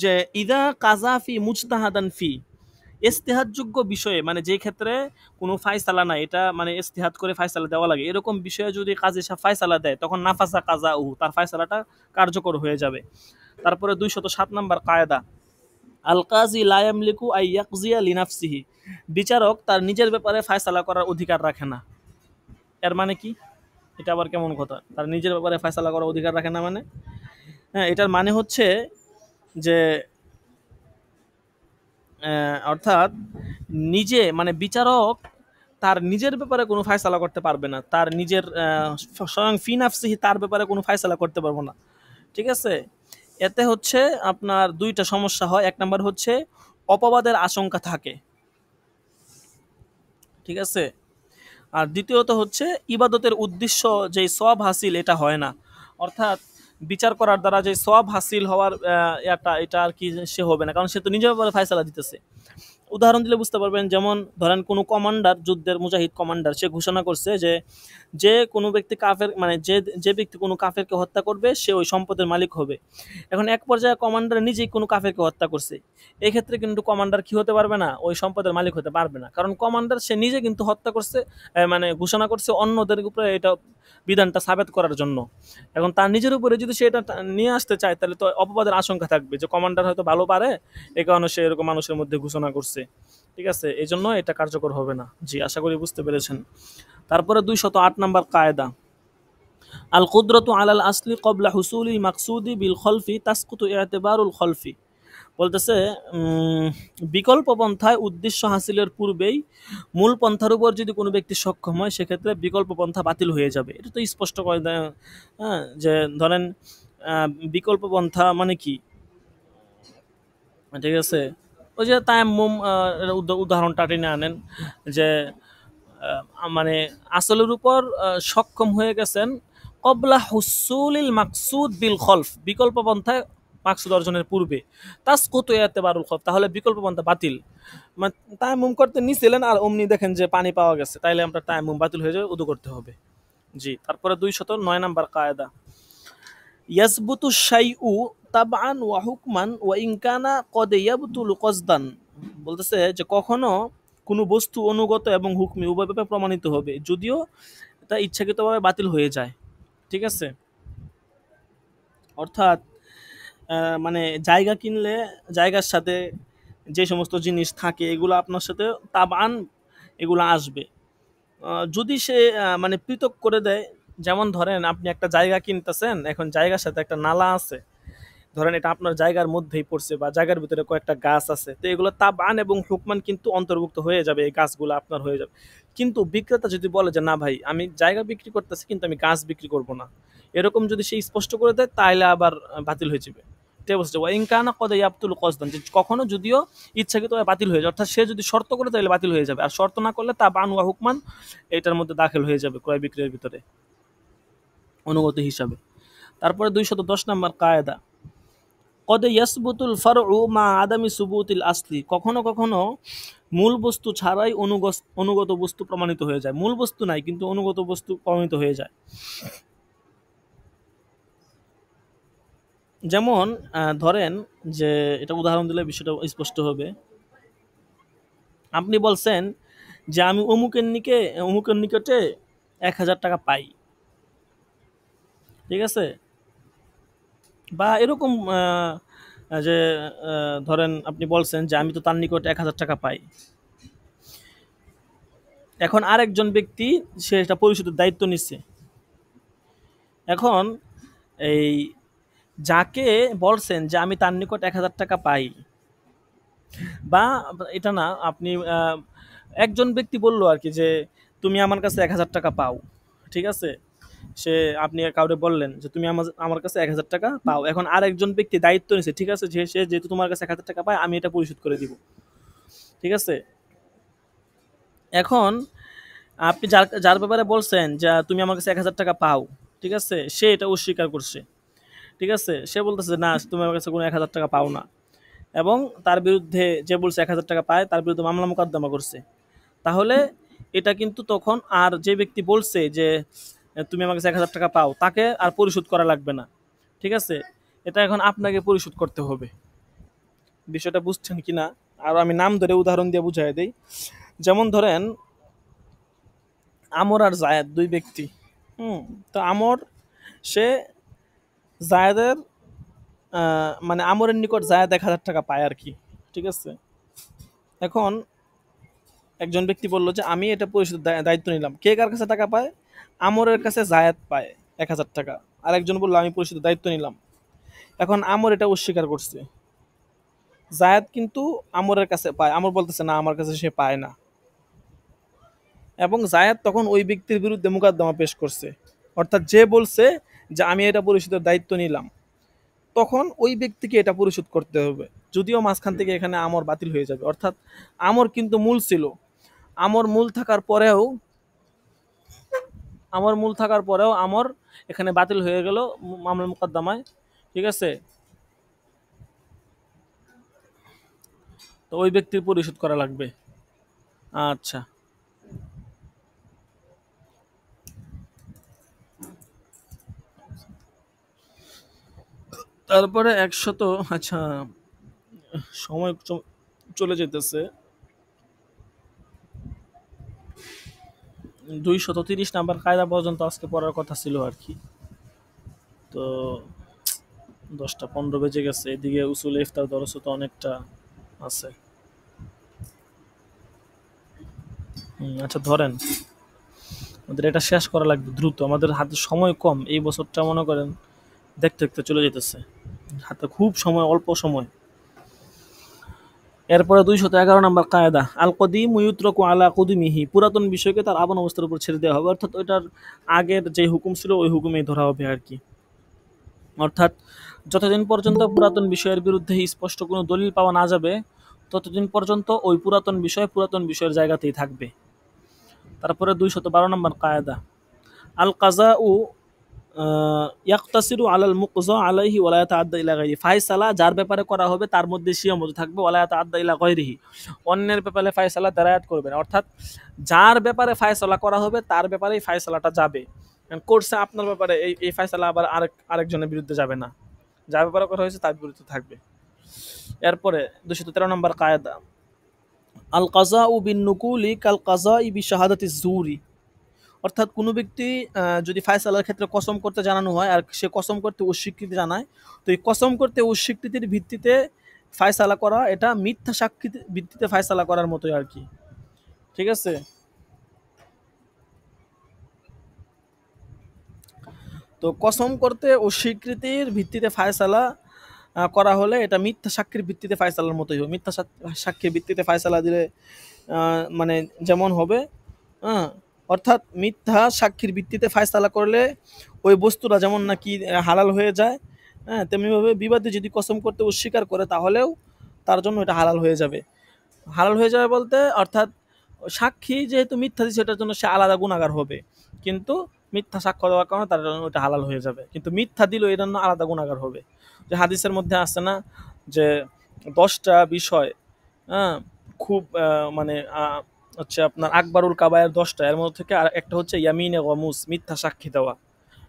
যে ইদা কাজাফি মুজতাহাদান ফি, ইস্তেহাদযোগ্য বিষয়ে, মানে যে ক্ষেত্রে কোনো ফায়সালা নাই, এটা মানে ইস্তেহাদ করে ফায়সালা দেওয়া লাগে, এরকম বিষয়ে যদি কাজী সাহেব ফায়সালা দেয় তখন নাফাসা কাজাউহু, তার ফায়সালাটা কার্যকর হয়ে যাবে। তারপরে 207 নম্বর কায়দা, আল কাজী লা ইয়ামলিকু আই ইয়াকজিয়া লিনাফসিহি, বিচারক তার নিজের ব্যাপারে ফয়সালা করার অধিকার রাখে না। এর মানে কি? এটা আবার কেমন কথা, তার নিজের ব্যাপারে ফয়সালা করার অধিকার রাখে না মানে? হ্যাঁ, এটার মানে হচ্ছে যে অর্থাৎ নিজে মানে বিচারক তার নিজের ব্যাপারে কোনো ফয়সালা করতে পারবে না, তার নিজের স্বয়ং ফি নাফসিহি তার ব্যাপারে কোনো ফয়সালা করতে পারবো না। ঠিক আছে, এতে হচ্ছে আপনার দুইটা সমস্যা হয়। এক নাম্বার হচ্ছে অপবাদের আশঙ্কা থাকে, ঠিক আছে। আর দ্বিতীয়ত হচ্ছে ইবাদতের উদ্দেশ্য যে সওয়াব হাসিল এটা হয় না, অর্থাৎ বিচার করার দ্বারা যে সওয়াব হাসিল হওয়ার এটা আর কি সে হবে না, কারণ সে তো নিজের ব্যাপারে ফয়সালা দিতেছে। উদাহরণ দিলে বুঝতে পারবেন, যেমন ধরেন কোনো কমান্ডার, যুদ্ধের মুজাহিদ কমান্ডার, সে ঘোষণা করছে যে যে কোনো ব্যক্তি কাফের মানে যে যে ব্যক্তি কোনো কাফেরকে হত্যা করবে সে ওই সম্পদের মালিক হবে। এখন এক পর্যায়ে কমান্ডার নিজেই কোনো কাফেরকে হত্যা করছে, এই ক্ষেত্রে কিন্তু কমান্ডার কি হতে পারবে না, ওই সম্পদের মালিক হতে পারবে না, কারণ কমান্ডার সে নিজে কিন্তু হত্যা করছে, মানে ঘোষণা করছে অন্যদের উপরে এটা বিধানটা সাবেত করার জন্য। এখন তার নিজের উপরে যদি সে এটা নিয়ে আসতে চায় তাহলে তো অপবাদের আশঙ্কা থাকবে যে কমান্ডার হয়তো ভালো পারে, এই কারণে সে এরকম মানুষের মধ্যে ঘোষণা করছে। ঠিক আছে, এই জন্য এটা কার্যকর হবে না। জি, আশা করি বুঝতে পেরেছেন। তারপরে 208 নম্বর কায়দা, আল কুদরতু আলাল আসলি কবলা হুসুলি মাকসুদি বিল খলফি তাসকুতু ইআতিবারুল খলফি। বলতেছে বিকল্প পন্থায় উদ্দেশ্য হাসিলের পূর্বেই মূল পন্থার উপর যদি কোনো ব্যক্তি সক্ষম হয় সেক্ষেত্রে বিকল্প পন্থা বাতিল হয়ে যাবে। এটা তো স্পষ্ট করে দেয়, হ্যাঁ, যে ধরেন বিকল্প পন্থা মানে কি, ঠিক আছে, ওই যে তায়াম্মুম উদাহরণটা টেনে আনেন, যে মানে আসলের উপর সক্ষম হয়ে গেছেন কবলা হুসুলিল মাকসুদ বিল খলফ, বিকল্প পন্থায় মাকসুদ অর্জনের পূর্বে, তাসকুতু ইআতিবারুল খলফ, তাহলে বিকল্প পন্থা বাতিল। মানে তায়াম্মুম করতে নিছিলেন আর অমনি দেখেন যে পানি পাওয়া গেছে, তাইলে আমরা তায়াম্মুম বাতিল হয়ে যাবে, উদু করতে হবে। জি, তারপরে 209 নম্বর কায়দা, ইয়াসবুতু শাইউ তাবআন ওয়া হুকমান ওয়া ইন কানা কদ ইয়াবতুলু কসদান। বলতেছে যে কখনো কোনো বস্তু অনুগত এবং হুকমি উভয়ভাবে প্রমাণিত হবে, যদিও তা ইচ্ছাকৃতভাবে বাতিল হয়ে যায়। ঠিক আছে, অর্থাৎ মানে জায়গা কিনলে জায়গার সাথে যে সমস্ত জিনিস থাকে এগুলো আপনার সাথে তাবান এগুলো আসবে। যদি সে মানে পৃথক করে দেয়, যেমন ধরেন আপনি একটা জায়গা কিনতেছেন, এখন জায়গার সাথে একটা নালা আছে, ধরেন এটা আপনার জায়গার মধ্যেই পড়ছে বা জায়গার ভিতরে কয়েকটা গাছ আছে, তো এগুলো তাবান এবং হুকমান কিন্তু অন্তর্ভুক্ত হয়ে যাবে, এই গাছগুলো আপনার হয়ে যাবে। কিন্তু বিক্রেতা যদি বলে যে না ভাই আমি জায়গা বিক্রি করতেছি কিন্তু আমি গাছ বিক্রি করব না, এরকম যদি সে স্পষ্ট করে দেয় তাহলে আবার বাতিল হয়ে যাবে। কখনো যদিও ইচ্ছাকৃত বাতিল হয়ে যায়, অর্থাৎ সে যদি শর্ত করে তাহলে বাতিল হয়ে যাবে, আর শর্ত না করলে তা বানুয়া হুকমান এটার মধ্যে দাখিল হয়ে যাবে ক্রয় বিক্রয়ের ভিতরে অনুগত হিসাবে। তারপরে 210 নম্বর কায়দা, কদে ইয়াসবুতুল ফারউ মা আদামি সুবুতিল আসলি, কখনো কখনো মূল বস্তু ছাড়াই অনুগত বস্তু প্রমাণিত হয়ে যায়, মূল বস্তু নাই কিন্তু অনুগত বস্তু প্রমাণিত হয়ে যায়। যেমন ধরেন যে এটা উদাহরণ দিলে বিষয়টা স্পষ্ট হবে। আপনি বলছেন যে আমি অমুকের নিকটে 1000 টাকা পাই, ঠিক আছে, বা এরকম যে ধরেন আপনি বলছেন যে আমি তো তার নিকটে 1000 টাকা পাই। এখন আরেকজন ব্যক্তি সে এটা পরিশোধের দায়িত্ব নিচ্ছে। এখন এই যাকে বলছেন যে আমি তার নিকট 1000 টাকা পাই, বা এটা না, আপনি একজন ব্যক্তি বললো আর কি যে তুমি আমার কাছে 1000 টাকা পাও, ঠিক আছে, সে আপনি কাউরে বললেন যে তুমি আমার কাছে 1000 টাকা পাও। এখন আরেকজন ব্যক্তি দায়িত্ব নিছে, ঠিক আছে, যে সে যেহেতু তোমার কাছে 1000 টাকা পায় আমি এটা পরিশোধ করে দিব, ঠিক আছে। এখন আপনি যার যার ব্যাপারে বলছেন যে তুমি আমার কাছে 1000 টাকা পাও, ঠিক আছে, সে এটা অস্বীকার করছে, ঠিক আছে, সে বলতেছে না তুমি আমার কাছে কোনো 1000 টাকা পাও না, এবং তার বিরুদ্ধে যে বলছে 1000 টাকা পায় তার বিরুদ্ধে মামলা মোকদ্দমা করছে। তাহলে এটা কিন্তু তখন আর যে ব্যক্তি বলছে যে তুমি আমার কাছে 1000 টাকা পাও তাকে আর পরিশোধ করা লাগবে না, ঠিক আছে, এটা এখন আপনাকে পরিশোধ করতে হবে। বিষয়টা বুঝছেন কিনা? আর আমি নাম ধরে উদাহরণ দিয়ে বুঝাই দেই। যেমন ধরেন আমর আর জায়েদ দুই ব্যক্তি, তো আমর সে জায়েদের মানে আমরের নিকট জায়েদ 1000 টাকা পায় আর কি, ঠিক আছে। এখন একজন ব্যক্তি বলল যে আমি এটা পরিশোধের দায়িত্ব নিলাম। কে কার কাছে টাকা পায়? আমরের কাছে জায়েদ পায় ১,০০০ টাকা। আর একজন বলল আমি পরিশোধের দায়িত্ব নিলাম। এখন আমর এটা অস্বীকার করছে। জায়েদ কিন্তু আমরের কাছে পায়, আমর বলতেছে না আমার কাছে সে পায় না। এবং জায়েদ তখন ওই ব্যক্তির বিরুদ্ধে মোকদ্দমা পেশ করছে, অর্থাৎ যে বলছে যে আমি এটা পরিশোধের দায়িত্ব নিলাম, তখন ওই ব্যক্তিকে এটা পরিশোধ করতে হবে। যদিও মাঝখান থেকে এখানে আমর বাতিল হয়ে যাবে, অর্থাৎ আমর কিন্তু মূল ছিল। আমর মূল থাকার পরেও আমর এখানে বাতিল হয়ে গেল মামলা মোকদ্দমায়। ঠিক আছে, তো ওই ব্যক্তির পরিশোধ করা লাগবে। আচ্ছা, তারপরে ১০০, আচ্ছা সময় চলে যেতেছে। ২৩০ নাম্বার কায়দা পর্যন্ত আজকে পড়ার কথা ছিল আর কি। তো ১০টা ১৫ বেজে গেছে, এদিকে উসুল ইফতার দরসও তো অনেকটা আছে। আচ্ছা ধরেন আমাদের এটা শেষ করা লাগবে দ্রুত, আমাদের হাতে সময় কম, এই বছরটা মনে করেন দেখতে দেখতে চলে যেতেছে, হাতে খুব সময়, অল্প সময়। এরপরে ২১১ নাম্বার কায়দা, আল কদিম ইউতরাকু আলা কুদুমিহি, পুরাতন বিষয়কে তার আবান অবস্থার উপর ছেড়ে দেওয়া হবে, অর্থাৎ ওইটার আগের যে হুকুম ছিল ওই হুকুমেই ধরা হবে আর কি। অর্থাৎ যতদিন পর্যন্ত পুরাতন বিষয়ের বিরুদ্ধে স্পষ্ট কোনো দলিল পাওয়া না যাবে ততদিন পর্যন্ত ওই পুরাতন বিষয়ের জায়গাতেই থাকবে। তারপরে ২১২ নম্বর কায়দা, আল কাজা উ ইয়াকতাসিরু আলাল মুকজা আলাইহি ওয়া লা ইয়াতাআদ্দা ইলা গায়রিহি, ফায়সালা যার ব্যাপারে করা হবে তার মধ্যে সীমাবদ্ধ থাকবে, ওয়া লা ইয়াতাআদ্দা ইলা গায়রিহি, অন্যের ব্যাপারে ফায়সালা দাঁড়ায়াত করবে না। অর্থাৎ যার ব্যাপারে ফায়সালা করা হবে তার ব্যাপারেই ফায়সালাটা যাবে। করছে আপনার ব্যাপারে, এই ফায়সালা আবার আরেকজনের বিরুদ্ধে যাবে না, যার ব্যাপারে করা হয়েছে তার বিরুদ্ধে থাকবে। এরপরে ২১৩ নম্বর কায়দা, আল কাযাউ বিন নুকুলি কাল কাযাই বিশাহাদাতি যুরি, অর্থাৎ কোনো ব্যক্তি যদি ফায়সালার ক্ষেত্রে কসম করতে জানানো হয় আর সে কসম করতে অস্বীকৃতি জানায়, তো এই কসম করতে অস্বীকৃতির ভিত্তিতে ফায়সালা করা এটা মিথ্যা সাক্ষী ভিত্তিতে ফায়সালা করার মতোই আর কি। ঠিক আছে, তো কসম করতে অস্বীকৃতির ভিত্তিতে ফায়সালা করা হলে এটা মিথ্যা সাক্ষীর ভিত্তিতে ফায়সালার মতোই হবে। মিথ্যা সাক্ষীর ভিত্তিতে ফায়সালা দিলে মানে যেমন হবে, হ্যাঁ, অর্থাৎ মিথ্যা সাক্ষীর ভিত্তিতে ফায়সালা করলে ওই বস্তুটা যেমন নাকি হালাল হয়ে যায়, হ্যাঁ, তেমনিভাবে বিবাদী যদি কসম করতে অস্বীকার করে তাহলেও তার জন্য এটা হালাল হয়ে যাবে। হালাল হয়ে যাবে বলতে অর্থাৎ সাক্ষী যেহেতু মিথ্যা দিচ্ছে এটার জন্য সে আলাদা গুনাহগার হবে, কিন্তু মিথ্যা সাক্ষ্য দেওয়ার কারণে তার জন্য ওটা হালাল হয়ে যাবে, কিন্তু মিথ্যা দিল এর জন্য আলাদা গুনাহগার হবে। যে হাদিসের মধ্যে আছে না যে 10টা বিষয়, হ্যাঁ, খুব মানে হচ্ছে আপনার আকবরুল কাবায়ের 10টা, এর মধ্যে থেকে আর একটা হচ্ছে ইয়ামিনে গমুস, মিথ্যা সাক্ষী দেওয়া।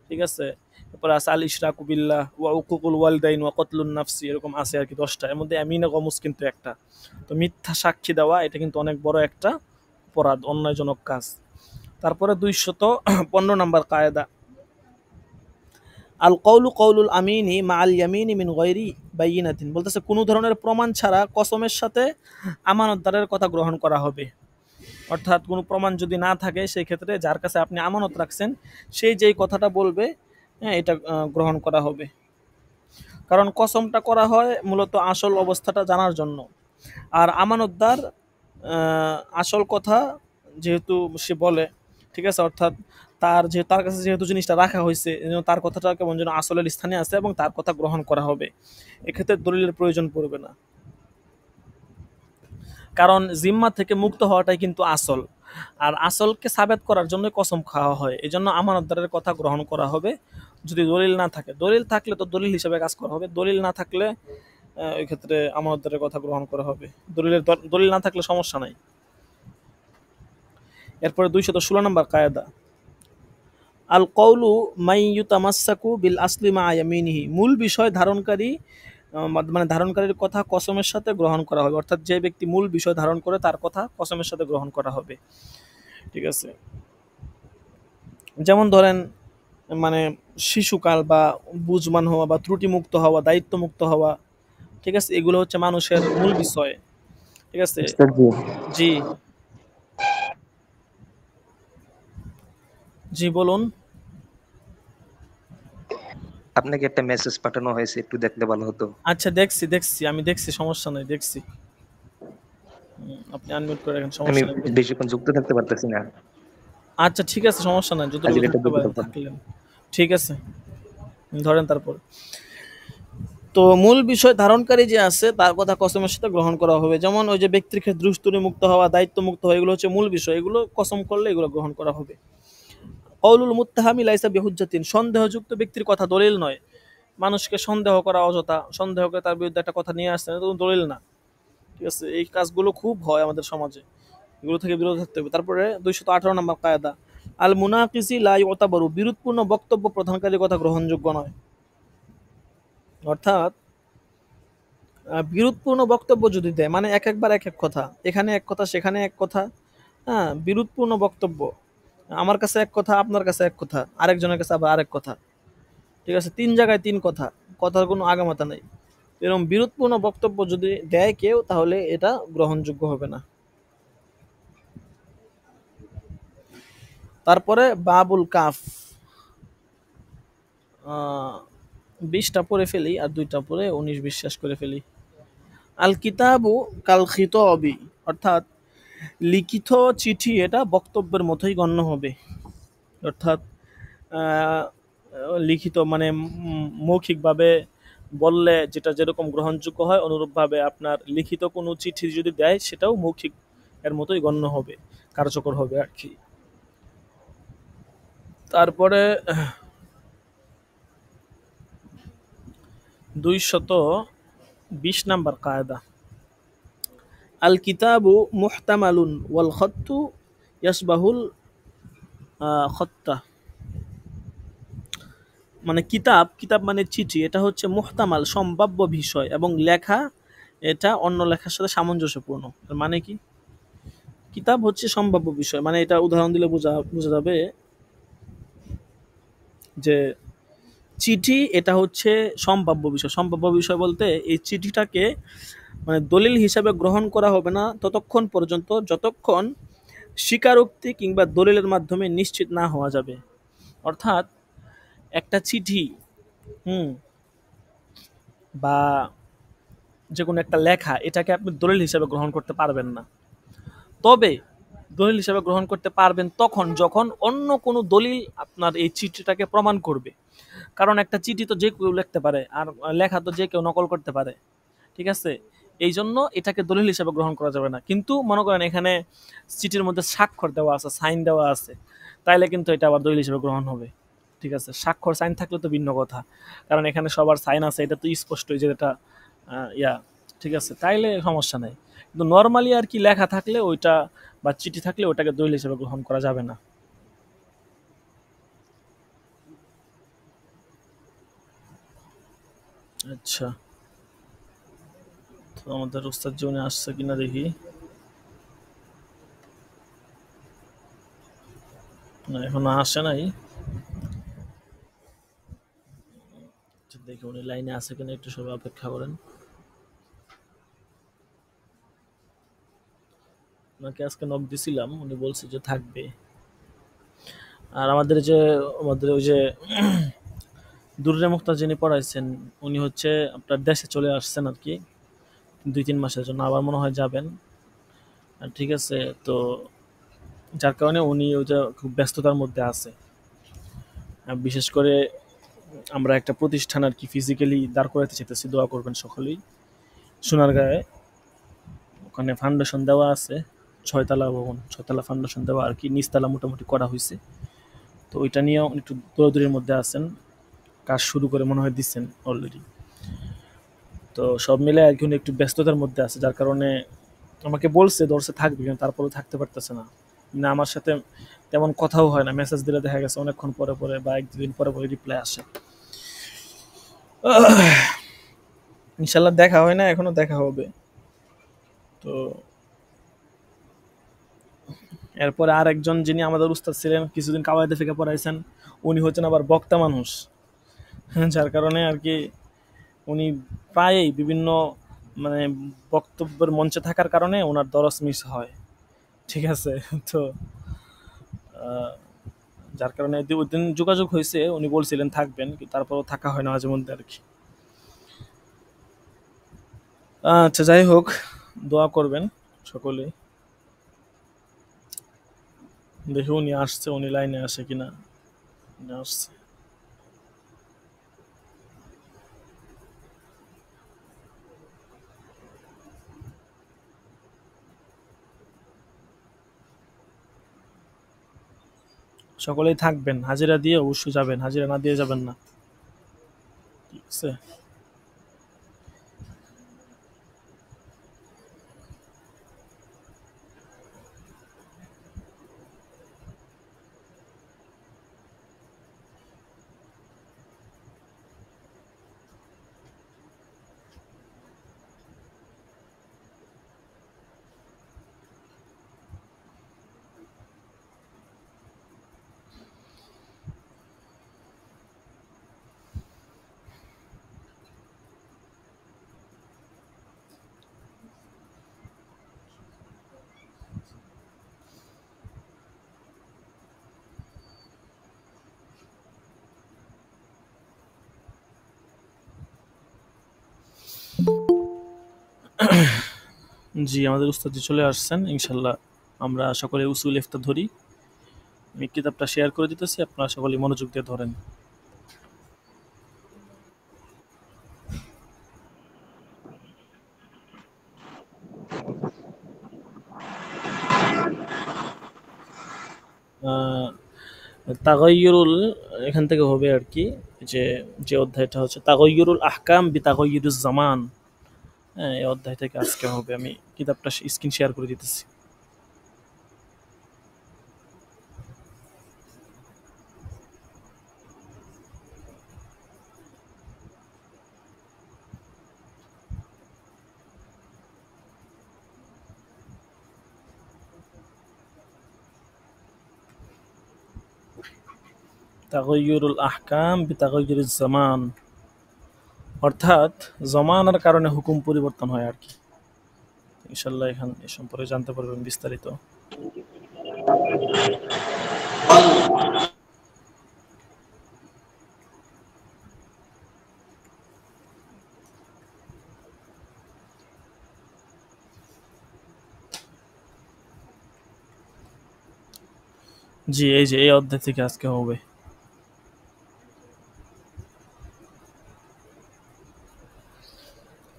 ঠিক আছে, এরপরে আছে আল ইশরাকু বিল্লাহ ওয়া উকুকুল ওয়ালিদাইন ওয়া কতলুন নাফসি, এরকম আছে আর কি 10টা, এর মধ্যে ইয়ামিনে গমুস কিন্তু একটা। তো মিথ্যা সাক্ষী দেওয়া এটা কিন্তু অনেক বড় একটা অপরাধ, অন্যায়জনক কাজ। তারপরে ২১৫ নম্বর কায়দা, আল কওলু কওলুল আমিনি মা আল ইয়ামিনি মিন গায়রি বাইয়িনাতিন, বলতেছে কোনো ধরনের প্রমাণ ছাড়া কসমের সাথে আমানতদারের কথা গ্রহণ করা হবে। অর্থাৎ কোনো প্রমাণ যদি না থাকে সেই ক্ষেত্রে যার কাছে আপনি আমানত রাখছেন সেই যেই কথাটা বলবে, হ্যাঁ, এটা গ্রহণ করা হবে। কারণ কসমটা করা হয় মূলত আসল অবস্থাটা জানার জন্য, আর আমানতদার আসল কথা যেহেতু সে বলে, ঠিক আছে, অর্থাৎ তার কাছে যেহেতু জিনিসটা রাখা হয়েছে তার কথাটা কেমন যেন আসলের স্থানে আছে এবং তার কথা গ্রহণ করা হবে, এক্ষেত্রে দলিলের প্রয়োজন পড়বে না। কারণ জিম্মা থেকে মুক্ত হওয়াটাই কিন্তু আসল, আর আসলকে সাবেত করার জন্য কসম খাওয়া হয়, এই জন্য আমানতদারের কথা গ্রহণ করা হবে। যদি দলিল না থাকে, দলিল থাকলে তো দলিল হিসেবে কাজ করা হবে, দলিল না থাকলে ওই ক্ষেত্রে আমানতদারের কথা গ্রহণ করা হবে। দলিল না থাকলে সমস্যা নাই। এরপরে ২১৬ নম্বর কায়দা, আল কওলু মাই ইউতামাসসাকু বিল আসলি মা ইয়ামিনিহি, মূল বিষয় ধারণকারী মানে ধারণকারীর কথা কসমের সাথে গ্রহণ করা হবে, অর্থাৎ যে ব্যক্তি মূল বিষয় ধারণ করে তার কথা কসমের সাথে গ্রহণ করা হবে। ঠিক আছে, যেমন ধরেন মানে শিশুকাল বা বুঝমান হওয়া বা ত্রুটিমুক্ত হওয়া, দায়িত্বমুক্ত হওয়া, ঠিক আছে, এগুলো হচ্ছে মানুষের মূল বিষয়। ঠিক আছে। উস্তাদ জি, জি, জি বলুন। আপনাকে একটা মেসেজ পাঠানো হয়েছে, একটু দেখলে ভালো হতো। আচ্ছা, দেখছি দেখছি, আমি দেখছি, সমস্যা নাই, দেখছি। আপনি আনমিউট করে রাখেন, আমি সমস্যা নেই। বেশিক্ষণ যুক্ত থাকতে পারতেছি না, আচ্ছা ঠিক আছে, সমস্যা নাই, কাজের যতটুকু একটা থাকতে পারেন বিজ্ঞাপন। থাকলেন। ঠিক আছে, ধরেন তারপর। তো মূল বিষয় ধারণকারী যে আছে তার কথা কসমের সাথে গ্রহণ করা হবে, যেমন ওই যে ব্যক্তির ক্ষেত্রে দুষ্টুরি মুক্ত হওয়া, দায়িত্ব মুক্ত হওয়া, এগুলো হচ্ছে মূল বিষয়, এগুলো কসম করলে এগুলো গ্রহণ করা হবে। কওলুল মুত্তাহামি লাইসা বিহুজ্জাতিন, সন্দেহযুক্ত ব্যক্তির কথা দলিল নয়। মানুষকে সন্দেহ করা অযথা, সন্দেহ করে তার বিরুদ্ধে একটা কথা নিয়ে আসছে, এটা তো দলিল না। ঠিক আছে, এই কাজগুলো খুব হয় আমাদের সমাজে, এগুলো থেকে বিরত থাকতে হবে। তারপরে 218 নম্বর কায়দা, আল মুনাকিসি লা ইউতাবারু, বিরোধপূর্ণ বক্তব্য প্রধানকারীর কথা গ্রহণযোগ্য নয়। অর্থাৎ বিরোধপূর্ণ বক্তব্য যদি দেয়, মানে এক একবার এক এক কথা, এখানে এক কথা সেখানে এক কথা, হ্যাঁ, বিরোধপূর্ণ বক্তব্য, আমার কাছে এক কথা আপনার কাছে এক কথা, আরেকজনের কাছে আবার আরেক কথা, ঠিক আছে, তিন জায়গায় তিন কথা, কথার কোনো আগামাথা নেই, এরকম বিরোধপূর্ণ বক্তব্য যদি দেয় কেউ, তাহলে এটা গ্রহণযোগ্য হবে না। তারপরে বাবুল কাফ, 20টা পড়ে ফেলি আর 2টা পড়ে 19 বিশ্বাস করে ফেলি। আল কিতাবু কাল খিতাবি, অর্থাৎ লিখিত চিঠি এটা বক্তব্যের মতোই গণ্য হবে। অর্থাৎ আহ, লিখিত মানে মৌখিকভাবে বললে যেটা যেরকম গ্রহণযোগ্য হয়, অনুরূপভাবে আপনার লিখিত কোনো চিঠি যদি দেয়, সেটাও মৌখিক এর মতোই গণ্য হবে, কার্যকর হবে আর কি। তারপরে 220 নাম্বার কায়দা, আল কিতাবু মুহতামালুন ওয়াল খত্তু ইয়াসবাহুল খত্তা, মানে কিতাব, কিতাব মানে চিঠি, এটা হচ্ছে মুহতামাল, সম্ভাব্য বিষয়, এবং লেখা এটা অন্য লেখার সাথে সামঞ্জস্যপূর্ণ। এর মানে কি, কিতাব হচ্ছে সম্ভাব্য বিষয়, মানে এটা উদাহরণ দিলে বোঝা বোঝা যাবে যে চিঠি এটা হচ্ছে সম্ভাব্য বিষয়। সম্ভাব্য বিষয় বলতে এই চিঠিটাকে মানে দলিল হিসাবে গ্রহণ করা হবে না ততক্ষণ পর্যন্ত যতক্ষণ স্বীকারোক্তি কিংবা দলিলের মাধ্যমে নিশ্চিত না হওয়া যাবে। অর্থাৎ একটা চিঠি, হুম, বা যে কোনো একটা লেখা, এটাকে আপনি দলিল হিসাবে গ্রহণ করতে পারবেন না। তবে দলিল হিসাবে গ্রহণ করতে পারবেন তখন যখন অন্য কোনো দলিল আপনার এই চিঠিটাকে প্রমাণ করবে। কারণ একটা চিঠি তো যে কেউ লিখতে পারে, আর লেখা তো যে কেউ নকল করতে পারে। ঠিক আছে, এই জন্য এটাকে দলিল হিসাবে গ্রহণ করা যাবে না। কিন্তু মনে করেন এখানে চিঠির মধ্যে স্বাক্ষর দেওয়া আছে, সাইন দেওয়া আছে, তাইলে কিন্তু এটা আবার দলিল হিসাবে গ্রহণ হবে। ঠিক আছে, স্বাক্ষর সাইন থাকলে তো ভিন্ন কথা, কারণ এখানে সবার সাইন আছে, এটা তো স্পষ্ট যে এটা ইয়া। ঠিক আছে, তাইলে সমস্যা নাই। কিন্তু নর্মালি আর কি লেখা থাকলে ওইটা বা চিঠি থাকলে ওটাকে দলিল হিসেবে গ্রহণ করা যাবে না। আচ্ছা, তো আমাদের উস্তাদ জীবনে আসছে কিনা দেখি। না, এখনো আসে নাই। আচ্ছা, দেখি উনি লাইনে আছে কিনা, একটু সবাই অপেক্ষা করেন। ওনাকে আজকে নক দিছিলাম, উনি বলছে যে থাকবে। আর আমাদের ওই যে দুররে মুক্তা যিনি পড়াইছেন, উনি হচ্ছে আপনার দেশে চলে আসছেন আর কি 2-3 মাসের জন্য, আবার মনে হয় যাবেন। আর ঠিক আছে, তো যার কারণে উনি ওই যে খুব ব্যস্ততার মধ্যে আছে। বিশেষ করে আমরা একটা প্রতিষ্ঠান আর কি ফিজিক্যালি দাঁড় করাতে চাইতেছি, দোয়া করবেন সকলেই। সোনারগাঁয়ে ওখানে ফাউন্ডেশন দেওয়া আছে, 6তলা ভবন, 6তলা ফাউন্ডেশন দেওয়া আর কি, নিচতলা মোটামুটি করা হয়েছে। তো ওইটা নিয়েও একটু দৌড়াদৌড়ির মধ্যে আছেন, কাজ শুরু করে মনে হয় দিচ্ছেন অলরেডি। তো সব মিলে আর কি উনি একটু ব্যস্ততার মধ্যে আছে, যার কারণে আমাকে বলছে দর্শে থাকবে, কিন্তু তারপরেও থাকতে পারতেছে না। না, আমার সাথে তেমন কথাও হয় না, মেসেজ দিলে দেখা গেছে অনেকক্ষণ পরে পরে বা 1-2 দিন পরে পরে রিপ্লাই আসে। ইনশাল্লাহ দেখা হয় না, এখনো দেখা হবে। তো এরপরে আর একজন যিনি আমাদের উস্তাদ ছিলেন, কিছুদিন কাওয়াইদে ফিকে পড়াইছেন, উনি হচ্ছেন আবার বক্তা মানুষ, যার কারণে আর কি উনি প্রায়ই বিভিন্ন মানে বক্তব্যের মঞ্চে থাকার কারণে ওনার দরস মিস হয়, ঠিক আছে? তো আহ, যার কারণে ওই দিন যোগাযোগ হয়েছে, উনি বলছিলেন থাকবেন, কিন্তু তারপরও থাকা হয় না মাঝে মধ্যে আর কি। আচ্ছা, যাই হোক, দোয়া করবেন সকলে। দেখি উনি আসছে, উনি লাইনে আসে কিনা। উনি আসছে। সকলেই থাকবেন, হাজিরা দিয়ে অবশ্যই যাবেন, হাজিরা না দিয়ে যাবেন না, ঠিক আছে? জি, আমাদের উস্তাদজি চলে আসছেন ইনশাল্লাহ। আমরা সকলে উসুল ইফতা ধরি। আমি কিতাবটা শেয়ার করে দিতেছি, আপনারা সকলে মনোযোগ দিয়ে ধরেন। আহ, তাগাইয়ুরুল, এখান থেকে হবে আর কি, যে যে অধ্যায়টা হচ্ছে তাগাইয়ুরুল আহকাম বি তাগাইয়ুরিজ জামান। হ্যাঁ, এই অধ্যায় থেকে আজকে হবে। আমি কিতাবটা স্ক্রিন শেয়ার করে দিতেছি। তাগাইয়ুরুল আহকাম বি তাগাইয়ুরিজ জামান, অর্থাৎ জমানার কারণে হুকুম পরিবর্তন হয় আর কি। ইনশাল্লাহ এখান এ সম্পর্কে জানতে পারবেন বিস্তারিত। জি, এই যে এই অধ্যায় থেকে আজকে হবে।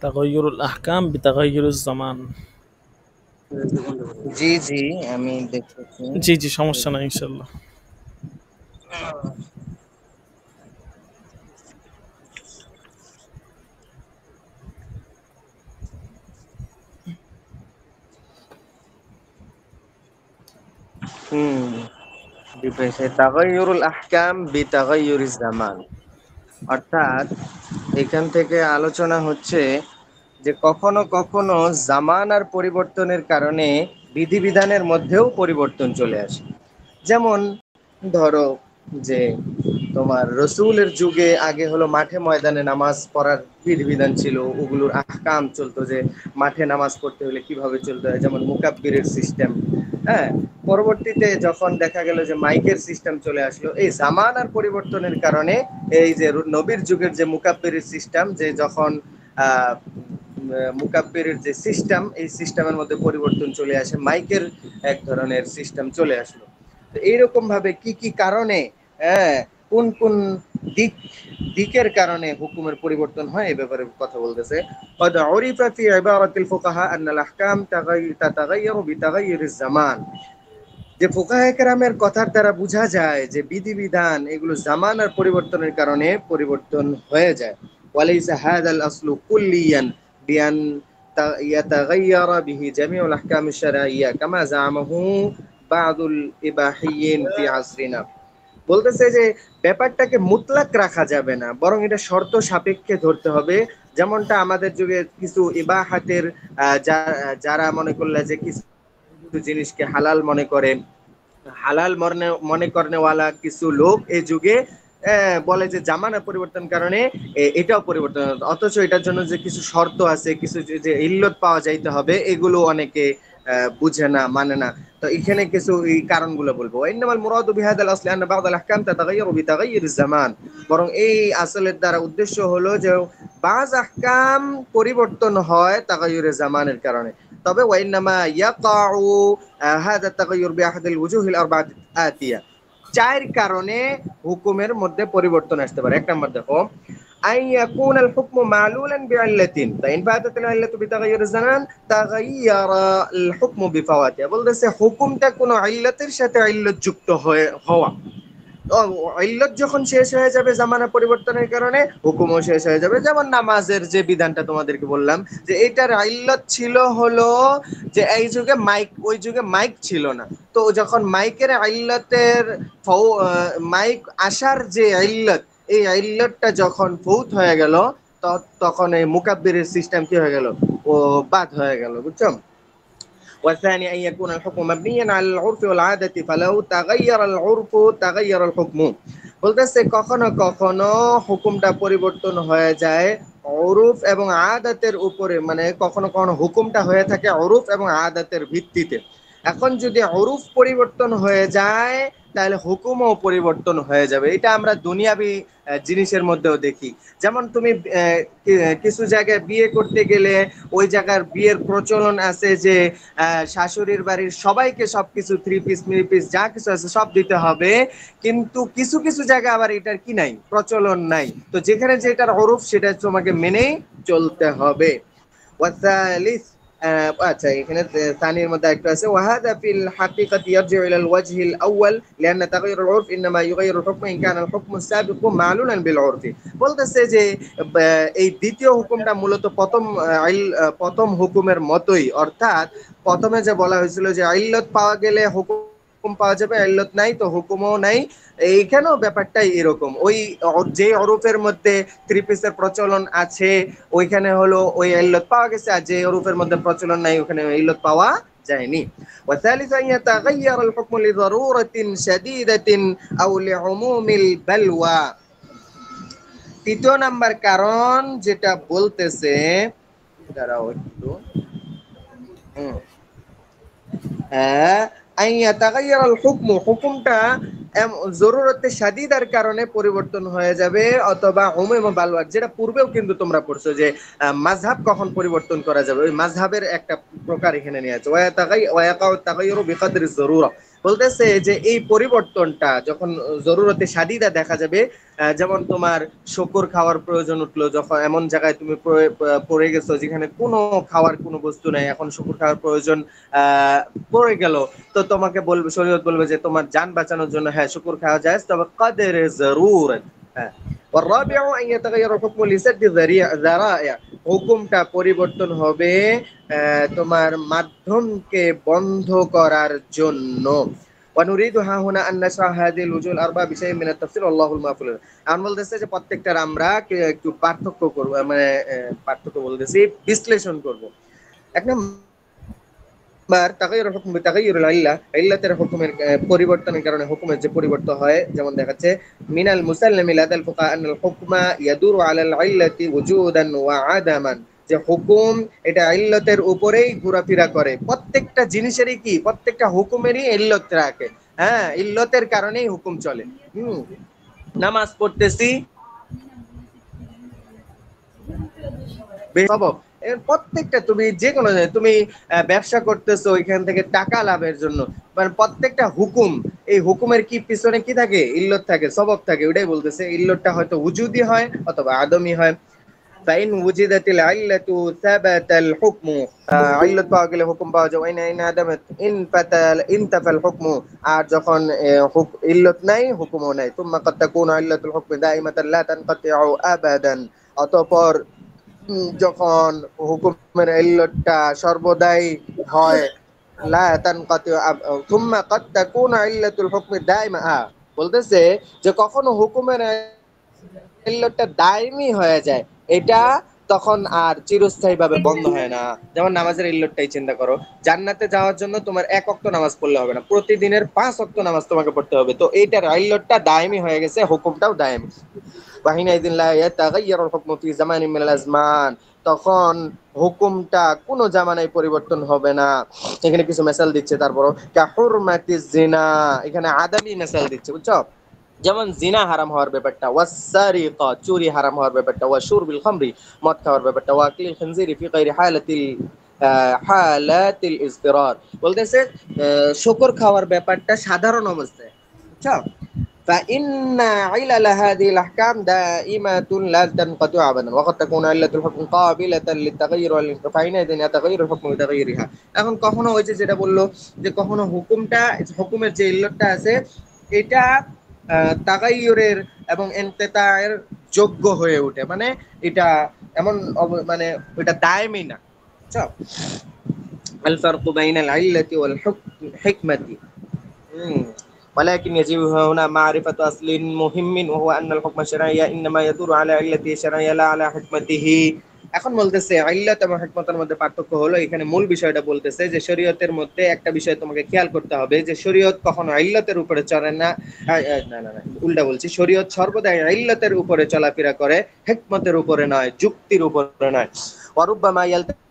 তাগাইয়ুরুল আহকাম বি তাগাইয়ুরিজ জামান। জি জি, আমি দেখতেছি। জি জি, সমস্যা নাই ইনশাল্লাহ। হুম, পেয়েছে তাগাইয়ুরুল আহকাম বিতাগাইয়ুরিজ জামান। অর্থাৎ এখান থেকে আলোচনা হচ্ছে যে কখনো কখনো জামানার পরিবর্তনের কারণে বিধিবিধানের মধ্যেও পরিবর্তন চলে আসে। যেমন ধরো যে তোমার রসুলের যুগে আগে হলো মাঠে ময়দানে নামাজ পড়ার বিধিবিধান ছিল, ওগুলোর আহকাম চলতো যে মাঠে নামাজ পড়তে হলে কিভাবে চলতে হয়, যেমন মুকাব্বিরের সিস্টেম। হ্যাঁ, পরবর্তীতে যখন দেখা গেল যে মাইকের সিস্টেম চলে আসলো, এই জামানার পরিবর্তনের কারণে এই যে নবীর যুগের যে মুকাব্বিরের সিস্টেম, যে যখন আহ মুকাব্বিরের যে সিস্টেম, এই সিস্টেমের মধ্যে পরিবর্তন চলে আসে, মাইকের এক ধরনের সিস্টেম চলে আসলো। তো এইরকম ভাবে কি কি কারণে, হ্যাঁ, কোন কোন দিক দিকের কারণে হুকুমের পরিবর্তন হয় এই ব্যাপারে কথা বলতেছে। قد عرف في عبارة الفقهاء أن الأحكام تتغير بتغير الزمان। যে ফুকাহে কেরামের কথার দ্বারা বোঝা যায় যে বিধিবিধান এগুলো জামানার পরিবর্তনের কারণে পরিবর্তন হয়ে যায়। ওয়ালাইসা হাদাল আসলু কুল্লিয়ান বিআন ইয়াতাগায়্যারা বিহি জামিউল আহকাম আশ-শারঈয়্যা কামা জামাহু বাযুল ইবাহিয়্যিন ফি আসরিনা। বলতেছে যে ব্যাপারটাকে মুতলাক রাখা যাবে না, বরং এটা শর্ত সাপেক্ষে ধরতে হবে। যেমনটা আমাদের যুগে কিছু ইবাহাতের যারা মনে করলে যে কিছু জিনিসকে হালাল মনে করে, হালাল মনে করেওয়ালা কিছু লোক এই যুগে বলে যে জামানা পরিবর্তন কারণে এটাও পরিবর্তন, অথচ এটার জন্য যে কিছু শর্ত আছে, কিছু যে ইল্লত পাওয়া যাইতে হবে, এগুলো অনেকে বুঝে না, মানে না। তো এখানে কিছু এই কারণগুলো বলবো। ইন্নামাল মুরাদু বিহাদাল আসলি আন্না বা'দাল আহকাম তাতাগায়্যারু বিতাগায়্যুরিজ জামান, বরং এই আসলের দ্বারা উদ্দেশ্য হলো যে বাজ আহকাম পরিবর্তন হয় তাগায়্যুরে জামানের কারণে। তবে ওয়াইন্নামা ইয়াকাউ হাদা তাগায়্যুর বিআহাদিল ওয়ুজুহিল আরবাআতি আতিয়া, চার কারণে হুকুমের মধ্যে পরিবর্তন আসতে পারে। এক নম্বর দেখো, আই ইয়াকুন আল হুকমু মালুলান বিইল্লাতিন, ফাইন ফাতাত আল ইল্লাতু বিতাগায়্যুর জামান তাগায়্যারা আল হুকমু বিফাওয়াতিহা। বলতেছে হুকুমটা কোনো ইল্লাতের সাথে ইল্লাত যুক্ত হওয়া, ইল্লত যখন শেষ হয়ে যাবে জামানা পরিবর্তনের কারণে, হুকুমও শেষ হয়ে যাবে। যেমন নামাজের যে বিধানটা তোমাদেরকে বললাম, যে এটার ইল্লত ছিল হলো যে এই যুগে মাইক, ওই যুগে মাইক ছিল না। তো যখন মাইকের ইল্লতের মাইক আসার যে ইল্লত, এই ইল্লতটা যখন ফৌত হয়ে গেল, তখন এই মুকাব্বিরের সিস্টেম কি হয়ে গেল, ও বাদ হয়ে গেল। বুঝছো? والثاني أن يكون الحكم مبنيا على العرف والعادة فلو تغير العرف تغير الحكم। বলতেছে কখনো কখনো হুকুমটা পরিবর্তন হয়ে যায় উরুফ এবং আদাতের উপরে, মানে কখনো কখনো হুকুমটা হয়ে থাকে উরুফ এবং আদাতের ভিত্তিতে। এখন যদি উরুফ পরিবর্তন হয়ে যায় তাহলে হুকুমও পরিবর্তন হয়ে যাবে। এটা আমরা দুনিয়াবি জিনিসের মধ্যেও দেখি। যেমন তুমি কিছু জায়গায় বিয়ে করতে গেলে ওই জায়গার বিয়ের প্রচলন আছে যে শাশুড়ির বাড়ির সবাইকে সবকিছু, 3 পিস 3 পিস যা কিছু আছে সব দিতে হবে, কিন্তু কিছু কিছু জায়গা আবার এটার কি নাই, প্রচলন নাই। তো যেখানে যেটার হরফ সেটা তোমাকে মেনেই চলতে হবে। ওয়াসালিস, আচ্ছা এখানে সানির মধ্যে একটা আছে, ওয়াহাদা ফিল হাকিকাতি ইয়ারজিউ ইলাল ওয়াজহিল আউয়াল লিআন্না তাগায়্যুর আল উরফ ইনমা ইউগায়্যিরুল হুকম ইন কানা আল হুকমু সাবিকু মালুলান বিল উরফি। বলতেছে যে এই দ্বিতীয় হুকুমটা মূলত প্রথম হুকুমের মতোই, অর্থাৎ প্রথমে যে বলা হয়েছিল যে ইল্লত পাওয়া গেলে হুকুম পাওয়া যাবে, ইল্লত নাই তো হুকুমও নাই, এইখানেও ব্যাপারটাই এরকম। ওই যে হরফের মধ্যে 3 পিসের প্রচলন আছে ওইখানে হলো ওই ইল্লত পাওয়া গেছে, আর যে হরফের মধ্যে প্রচলন নাই ওখানে ইল্লত পাওয়া যায়নি। والثالث أن يتغير الحكم لضرورة شديدة أو لعموم البلوى। তৃতীয় নাম্বার কারণ যেটা বলতেছে, দাঁড়াও একটু, হ্যাঁ, আন ইয়াতাগায়্যার আল হুকমু, হুকুমটা জরুরতে শাদীদার কারণে পরিবর্তন হয়ে যাবে, অথবা উমুম বালওয়ার, যেটা পূর্বেও কিন্তু তোমরা পড়ছো যে মাযহাব কখন পরিবর্তন করা যাবে, ওই মাযহাবের একটা প্রকার এখানে নিয়ে আছে। ওয়া ইয়াকাউ তাগায়্যুরু বিকদরি যরুরা। বলতেছে যে এই পরিবর্তনটা যখন জরুরতে শাদীদা দেখা যাবে, যেমন তোমার শুকর খাওয়ার প্রয়োজন উঠলো, যখন এমন জায়গায় তুমি পড়ে গেছো যেখানে কোনো খাওয়ার কোনো বস্তু নাই, এখন শুকর খাওয়ার প্রয়োজন পড়ে গেল, তো তোমাকে বলবে, শরীয়ত বলবে যে তোমার জান বাঁচানোর জন্য হ্যাঁ শুকর খাওয়া যায়, তবে কদরে জরুরত। হ্যাঁ, والرابع أن يتغير الحكم لسد ذرائع। হুকুমটা পরিবর্তন হবে তোমার মাধ্যমকে বন্ধ করার জন্য। ونريد ها هنا أن نشرح هذه الوجوه الأربعة بشيء من التفصيل والله الموفق لنا। আমি বলতেছে যে প্রত্যেকটার আমরা একটু পার্থক্য করব, মানে পার্থক্য বলতেছি বিশ্লেষণ করব। এক নম্বর তাগায়্যুরুল হুকম বিতাগায়্যুরিল ইল্লাহ, ইল্লাতের হুকুমের পরিবর্তনের কারণে হুকুমের যে পরিবর্তন হয়, যেমন দেখাচ্ছে মিনাল মুসাল্লামি লাদাল ফুকাহা আনাল হুকমা ইয়াদুরু আলাল ইল্লাতি ওয়ুজুদান ওয়া আদামান, যে হুকুম এটা ইল্লতের উপরেই ঘোরাফেরা করে। প্রত্যেকটা জিনিসেরই কি, প্রত্যেকটা হুকুমেরই ইল্লত রাখে। হ্যাঁ, ইল্লতের কারণেই হুকুম চলে। নামাজ পড়তেছি সবব, প্রত্যেকটা তুমি যে কোনো, তুমি ব্যবসা করতেছো এখান থেকে টাকা লাভের জন্য, মানে প্রত্যেকটা হুকুম, এই হুকুমের কি পিছনে কি থাকে, ইল্লত থাকে, সবব থাকে। ওটাই বলতেছে ইল্লতটা হয়তো উজুদি হয় অথবা আদমি হয়। ফাইন উজিদাতিল ইল্লাতু সাবাতাল হুকমু, ইল্লত পাওয়া গেলে হুকুম পাওয়া যায়। ওয়াইন ইন আদামাত ইনতাফাল হুকমু, আর যখন ইল্লত নাই হুকুমও নাই। তুম্মা কাদ তাকুনু ইল্লাতুল হুকমি দাইমাতান লা তানকাতিউ আবাদান, অতঃপর যখন হুকুমের ইল্লতটা সর্বদাই হয়, লা তানকাতিউ তুম্মা কাদ তাকুনু ইল্লাতুল হুকমি দাইমা, বলতেছে যে কখনো হুকুমের ইল্লতটা দায়মি হয়ে যায়, এটা তখন আর চিরস্থায়ীভাবে বন্ধ হয় না। যেমন নামাজের ইল্লতটাই চিন্তা করো, জান্নাতে যাওয়ার জন্য তোমার 1 ওয়াক্ত নামাজ পড়লে হবে না, প্রতিদিনের 5 ওয়াক্ত নামাজ তোমাকে পড়তে হবে। তো এইটার ইল্লতটা দায়মি হয়ে গেছে, হুকুমটাও দায়মি। ওয়াহিনাইদিন লা ইয়াতাগায়্যারুল হুকমু ফি জামানিন মিনাল আজমান, তখন হুকুমটা কোনো জামানায় পরিবর্তন হবে না। এখানে কিছু মেসাল দিচ্ছে, তারপরও কা হুরমাতিজ জিনা, এখানে আদামি মেসাল দিচ্ছে, বুঝছো? যেমন জিনা হারাম হওয়ার ব্যাপারটা, ওয়াসারিকা চুরি হারাম হওয়ার ব্যাপারটা, ওয়া শুরবিল খামরি মদ খাওয়ার ব্যাপারটা, ওয়া আকিল খিনজিরি ফি গায়রি হালাতিল ইজতিরার, বলতেছে শুকর খাওয়ার ব্যাপারটা সাধারণ অবস্থায়, বুঝছো? فإن علل هذه الأحكام دائمة لا تنقطع أبدا وقد تكون علة الحكم قابلة للتغير فحينئذ يتغير الحكم بتغيرها। এখন কখনো ওই যে যেটা বললো যে কখনো হুকুমের যে ইল্লতটা আছে এটা তাগাইয়ুরের এবং ইনকিতায়ের যোগ্য হয়ে ওঠে, মানে এটা এমন মানে ওটা দায়মি না, বুঝছো? আল ফারকু বাইনাল ইল্লাতি ওয়াল হিকমাতি ولكن يجب هنا معرفة أصل مهم وهو أن الحكم الشرعي إنما يدور على علته الشرعية لا على حكمته। এখন বলতেছে ইল্লাত এবং হিকমতের মধ্যে পার্থক্য হলো, এখানে মূল বিষয়টা বলতেছে যে শরীয়তের মধ্যে একটা বিষয় তোমাকে খেয়াল করতে হবে যে শরীয়ত কখনো ইল্লাতের উপরে চলে না, না না না উল্টা বলছি, শরীয়ত সর্বদা ইল্লাতের উপরে চলাফেরা করে, হিকমতের উপরে নয়, যুক্তির উপরে নয়। ওয়ারুব্বামা ইয়ালতাবিসু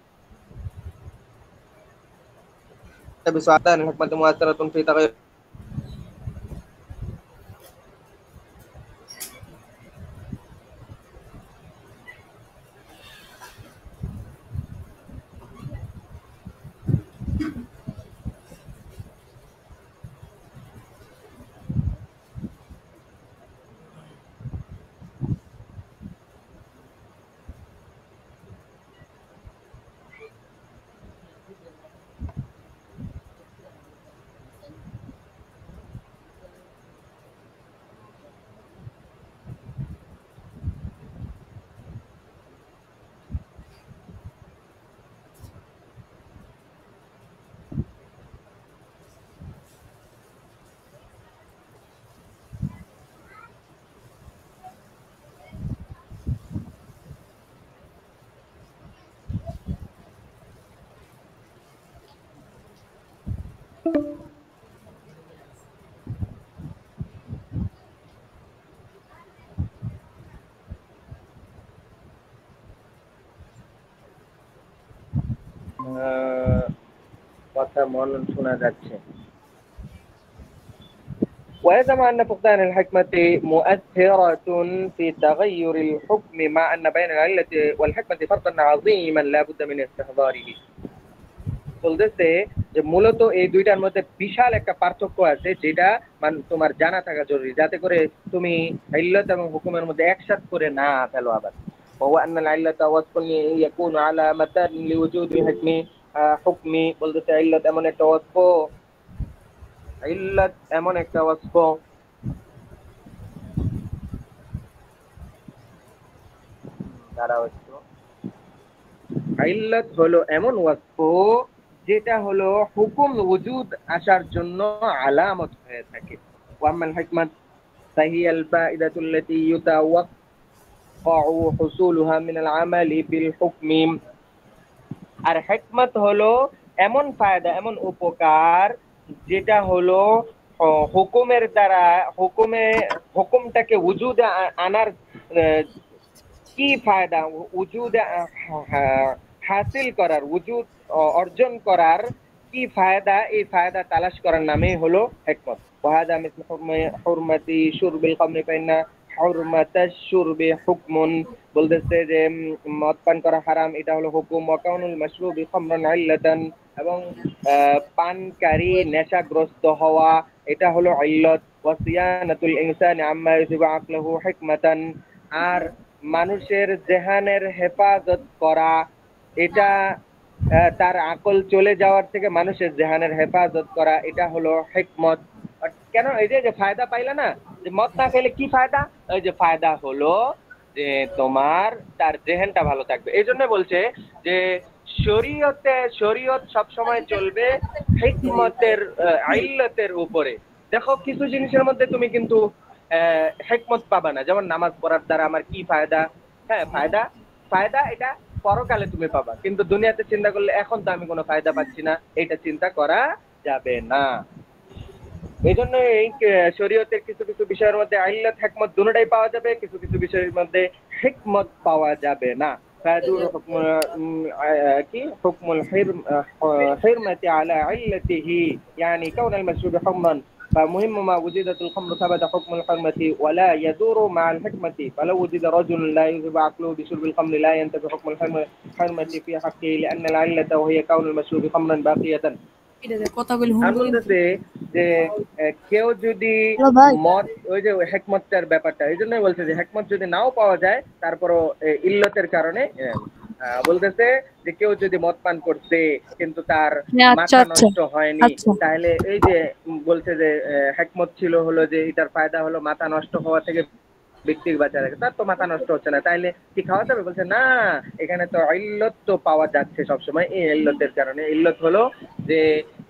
আতান হিকমাতু মুআসসারাতুন ফি তাগায়্যুর কথা মন শোনা যাচ্ছে। ويلزم أن فقدان الحكمة مؤثرة في تغير الحكم مع أن بين العلة والحكمة فرقا عظيما لا بد من استحضاره। বলতেছে যে মূলত এই দুইটার মধ্যে বিশাল একটা পার্থক্য আছে যেটা তোমার জানা থাকা জরুরি, যাতে করে তুমি ইল্লাত এবং হুকুমের মধ্যে একসাথ করে না ফেলো আবার। وهو أن العلة وصف يكون علامة لوجود حكم বলতেছে ইল্লাত এমন একটা ওয়াসফ, ইল্লাত এমন একটা ওয়াসফ ইল্লাত হলো এমন ওয়াসফ যেটা হলো হুকুম ওজুদ আসার জন্য আলামত হয়ে থাকে। ওয়াম্মাল হিকমাত ফাহিয়াল ফাইদাতুল লাতী ইউতাওয়াক্কাউ হুসুলুহা মিনাল আমালি বিল হুকমি, আর হিকমত হলো এমন ফায়দা, এমন উপকার যেটা হলো হুকুমের দ্বারা হুকুমটাকে ওজুদে আনার কি ফায়দা, ওজুদ হাসিল করার, ওজুদ অর্জন করার কি ফায়দা, এই ফায়দা তালাশ করার নামই হলো হিকমত। ওয়াহাদা মিসলু হুরমাতি শুরবিল খামরি ফাইন্না হুরমাতাশ শুরবি হুকমুন, বলতেছে যে মদ পান করা হারাম, এটা হলো হুকুম। ওয়া কাউনুল মাশরুবি খামরান ইল্লাতান, এবং পানকারী নেশাগ্রস্ত হওয়া এটা হলো ইল্লাত। ওয়া সিয়ানাতুল ইনসানি আম্মা ইউজিবু আকলুহু হিকমাতান, আর মানুষের জেহানের হেফাজত করা, এটা তার আকল চলে যাওয়ার থেকে মানুষের জেহানের হেফাজত করা, এটা হলো হিকমত। কেন এই যে ফায়দা পাইলা না, যে মদ না খেলে কি ফায়দা, ওই যে ফায়দা হলো যে তোমার তার জেহেনটা ভালো থাকবে। এই জন্য বলছে যে শরীয়ত সবসময় চলবে হিকমতের ইল্লতের উপরে। দেখো কিছু জিনিসের মধ্যে তুমি কিন্তু হিকমত পাবা না, যেমন নামাজ পড়ার দ্বারা আমার কি ফায়দা, হ্যাঁ ফায়দা ফায়দা এটা পরকালে তুমি পাবা, কিন্তু দুনিয়াতে চিন্তা করলে এখন তো আমি কোনো ফায়দা পাচ্ছি না, এটা চিন্তা করা যাবে না। এই জন্য এই শরীয়তের কিছু কিছু বিষয়ের মধ্যে আইল্লাত হিকমত দুটোটাই পাওয়া যাবে, কিছু কিছু বিষয়ের মধ্যে হিকমত পাওয়া যাবে না। ফায়াদুর কি হুকমুল হিরমতি আলা ইল্লাতিহি يعني كون المشروب حرما فمهم ما وجدت الخمر ثبت حكم الحرمة ولا يدور مع الحكمة، فلو وجد رجل لا يذهب عقله بشرب الخمر لا ينتفي حكم الحرمة في حقه لأن العلة وهي كون المشروب خمرا باقية। আর বলতেছে যে কেউ যদি মদ, ওই যে হেকমতটার ব্যাপারটা, এই জন্যই বলছে যে হেকমত যদি নাও পাওয়া যায় তারপরও ইল্লতের কারণে বলতেছে যে কেউ যদি মদ পান করছে কিন্তু তার মাথা নষ্ট হয়নি, তাহলে এই যে বলছে যে হেকমত ছিল হলো যে এটার ফায়দা হলো মাথা নষ্ট হওয়া থেকে ব্যক্তির বাঁচা রাখে, তার তো মাথা নষ্ট হচ্ছে না, তাইলে কি খাওয়া যাবে? বলছে না, এখানে তো ইল্লত তো পাওয়া যাচ্ছে সবসময়। এই ইল্লতের কারণে, ইল্লত হলো যে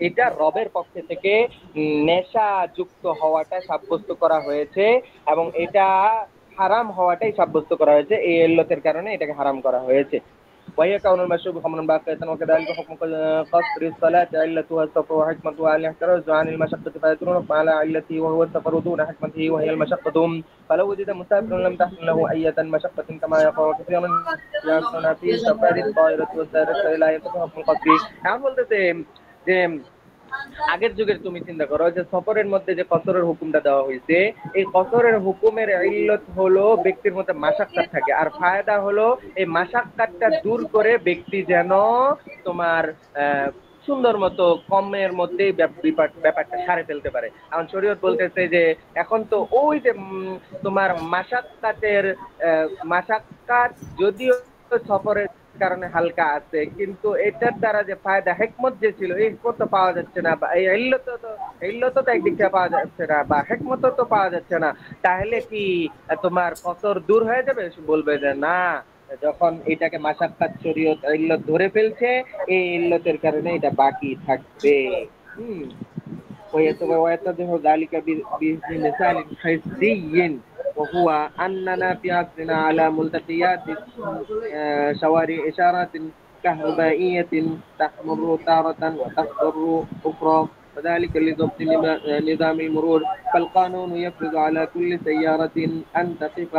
এটা রবের পক্ষ থেকে নেশা যুক্ত হওয়াটা সাব্যস্ত করা হয়েছে এবং এটা হারাম হওয়াটাই সাব্যস্ত করা হয়েছে, এই ইল্লতের কারণে এটাকে হারাম করা হয়েছে। وهي كون المشروب خمرا باقية وكذلك حكم قصر الصلاة علتها السفر وحكمتها الاحتراز عن المشقة فيدور على علته وهو السفر دون حكمته وهي المشقة، فلو وجد مسافر لم تحصل له أي مشقة كما يقع كثيرا يحصل في سفر الطائرة والسائرة لا ينتفع حكم القصر। এখন বলতেছে যে আগের যুগের তুমি চিন্তা করো যে সফরের মধ্যে যে কসরের হুকুমটা দেওয়া হয়েছে, এই কসরের হুকুমের ইল্লত হলো ব্যক্তির মধ্যে মাশাক্কাত থাকে, আর ফায়দা হলো এই মাশাক্কাতটা দূর করে ব্যক্তি যেন তোমার সুন্দর মতো কমের মধ্যে ব্যাপারটা সারে ফেলতে পারে। এখন শরীয়ত বলতেছে যে এখন তো ওই যে তোমার মাশাক্কাত যদিও সফরের কারণে হালকা আছে, কিন্তু এটার দ্বারা যে ফায়দা হেকমত যে ছিল এই তো পাওয়া যাচ্ছে না, বা এই ইল্লত তো একদিক থেকে পাওয়া যাচ্ছে না, বা হেকমত তো পাওয়া যাচ্ছে না, তাহলে কি তোমার কসর দূর হয়ে যাবে? বলবে যে না, যখন এটাকে মাশাক্কাত শরীয়ত ইল্লত ধরে ফেলছে, এই ইল্লতের কারণে এটা বাকি থাকবে। ويتضح ذلك بمثال حسي وهو أننا في عصرنا على ملتقيات شوارع إشارات كهربائية تحمر تارة وتصفر أخرى، وذلك لضبط نظام المرور، فالقانون يفرض على كل سيارة أن تقف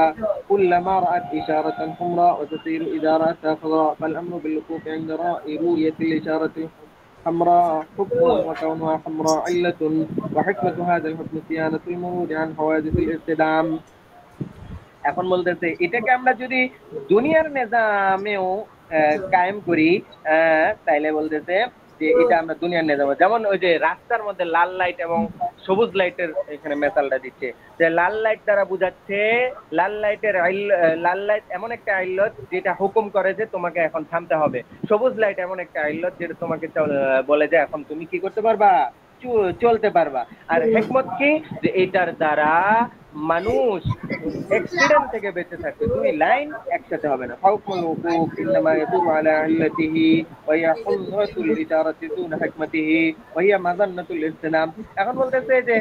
كلما رأت إشارة حمراء وتسير إذا رأتها خضراء، فالأمر بالوقوف عند رؤية الإشارة حمراء حكم وكونها حمراء علة، وحكمة هذا الحكم صيانة المرور عن حوادث الاصطدام। এখন বলতেছে এটাকে আমরা যদি দুনিয়ার নিজামেও কায়েম করি, তাইলে বলতেছে যে এটা আমরা দুনিয়ার নিজামে, যেমন ওই যে রাস্তার মধ্যে লাল লাইট এবং সবুজ লাইটের এখানে মেসালটা দিচ্ছে, যে লাল লাইট দ্বারা বুঝাচ্ছে লাল লাইট এমন একটা ইল্লত যেটা হুকুম করে যে তোমাকে এখন থামতে হবে, সবুজ লাইট এমন একটা ইল্লত যেটা তোমাকে বলে যে এখন তুমি কি করতে পারবা, চলতে পারবা। আর হিকমত কি, যে এটার দ্বারা মানুষ অ্যাক্সিডেন্ট থেকে বেঁচে থাকবে, দুই লাইন একসাথে হবে না। হুকমুল হুকুক ইন্নামা ইয়াদুরু আলা ইল্লাতিহি ওয়া ইয়াহুযুতুল ইশারাতি দুনা হিকমাতিহি ওয়া হিয়া মাযান্নাতুল ইসতিনাম। এখন বলতেছে যে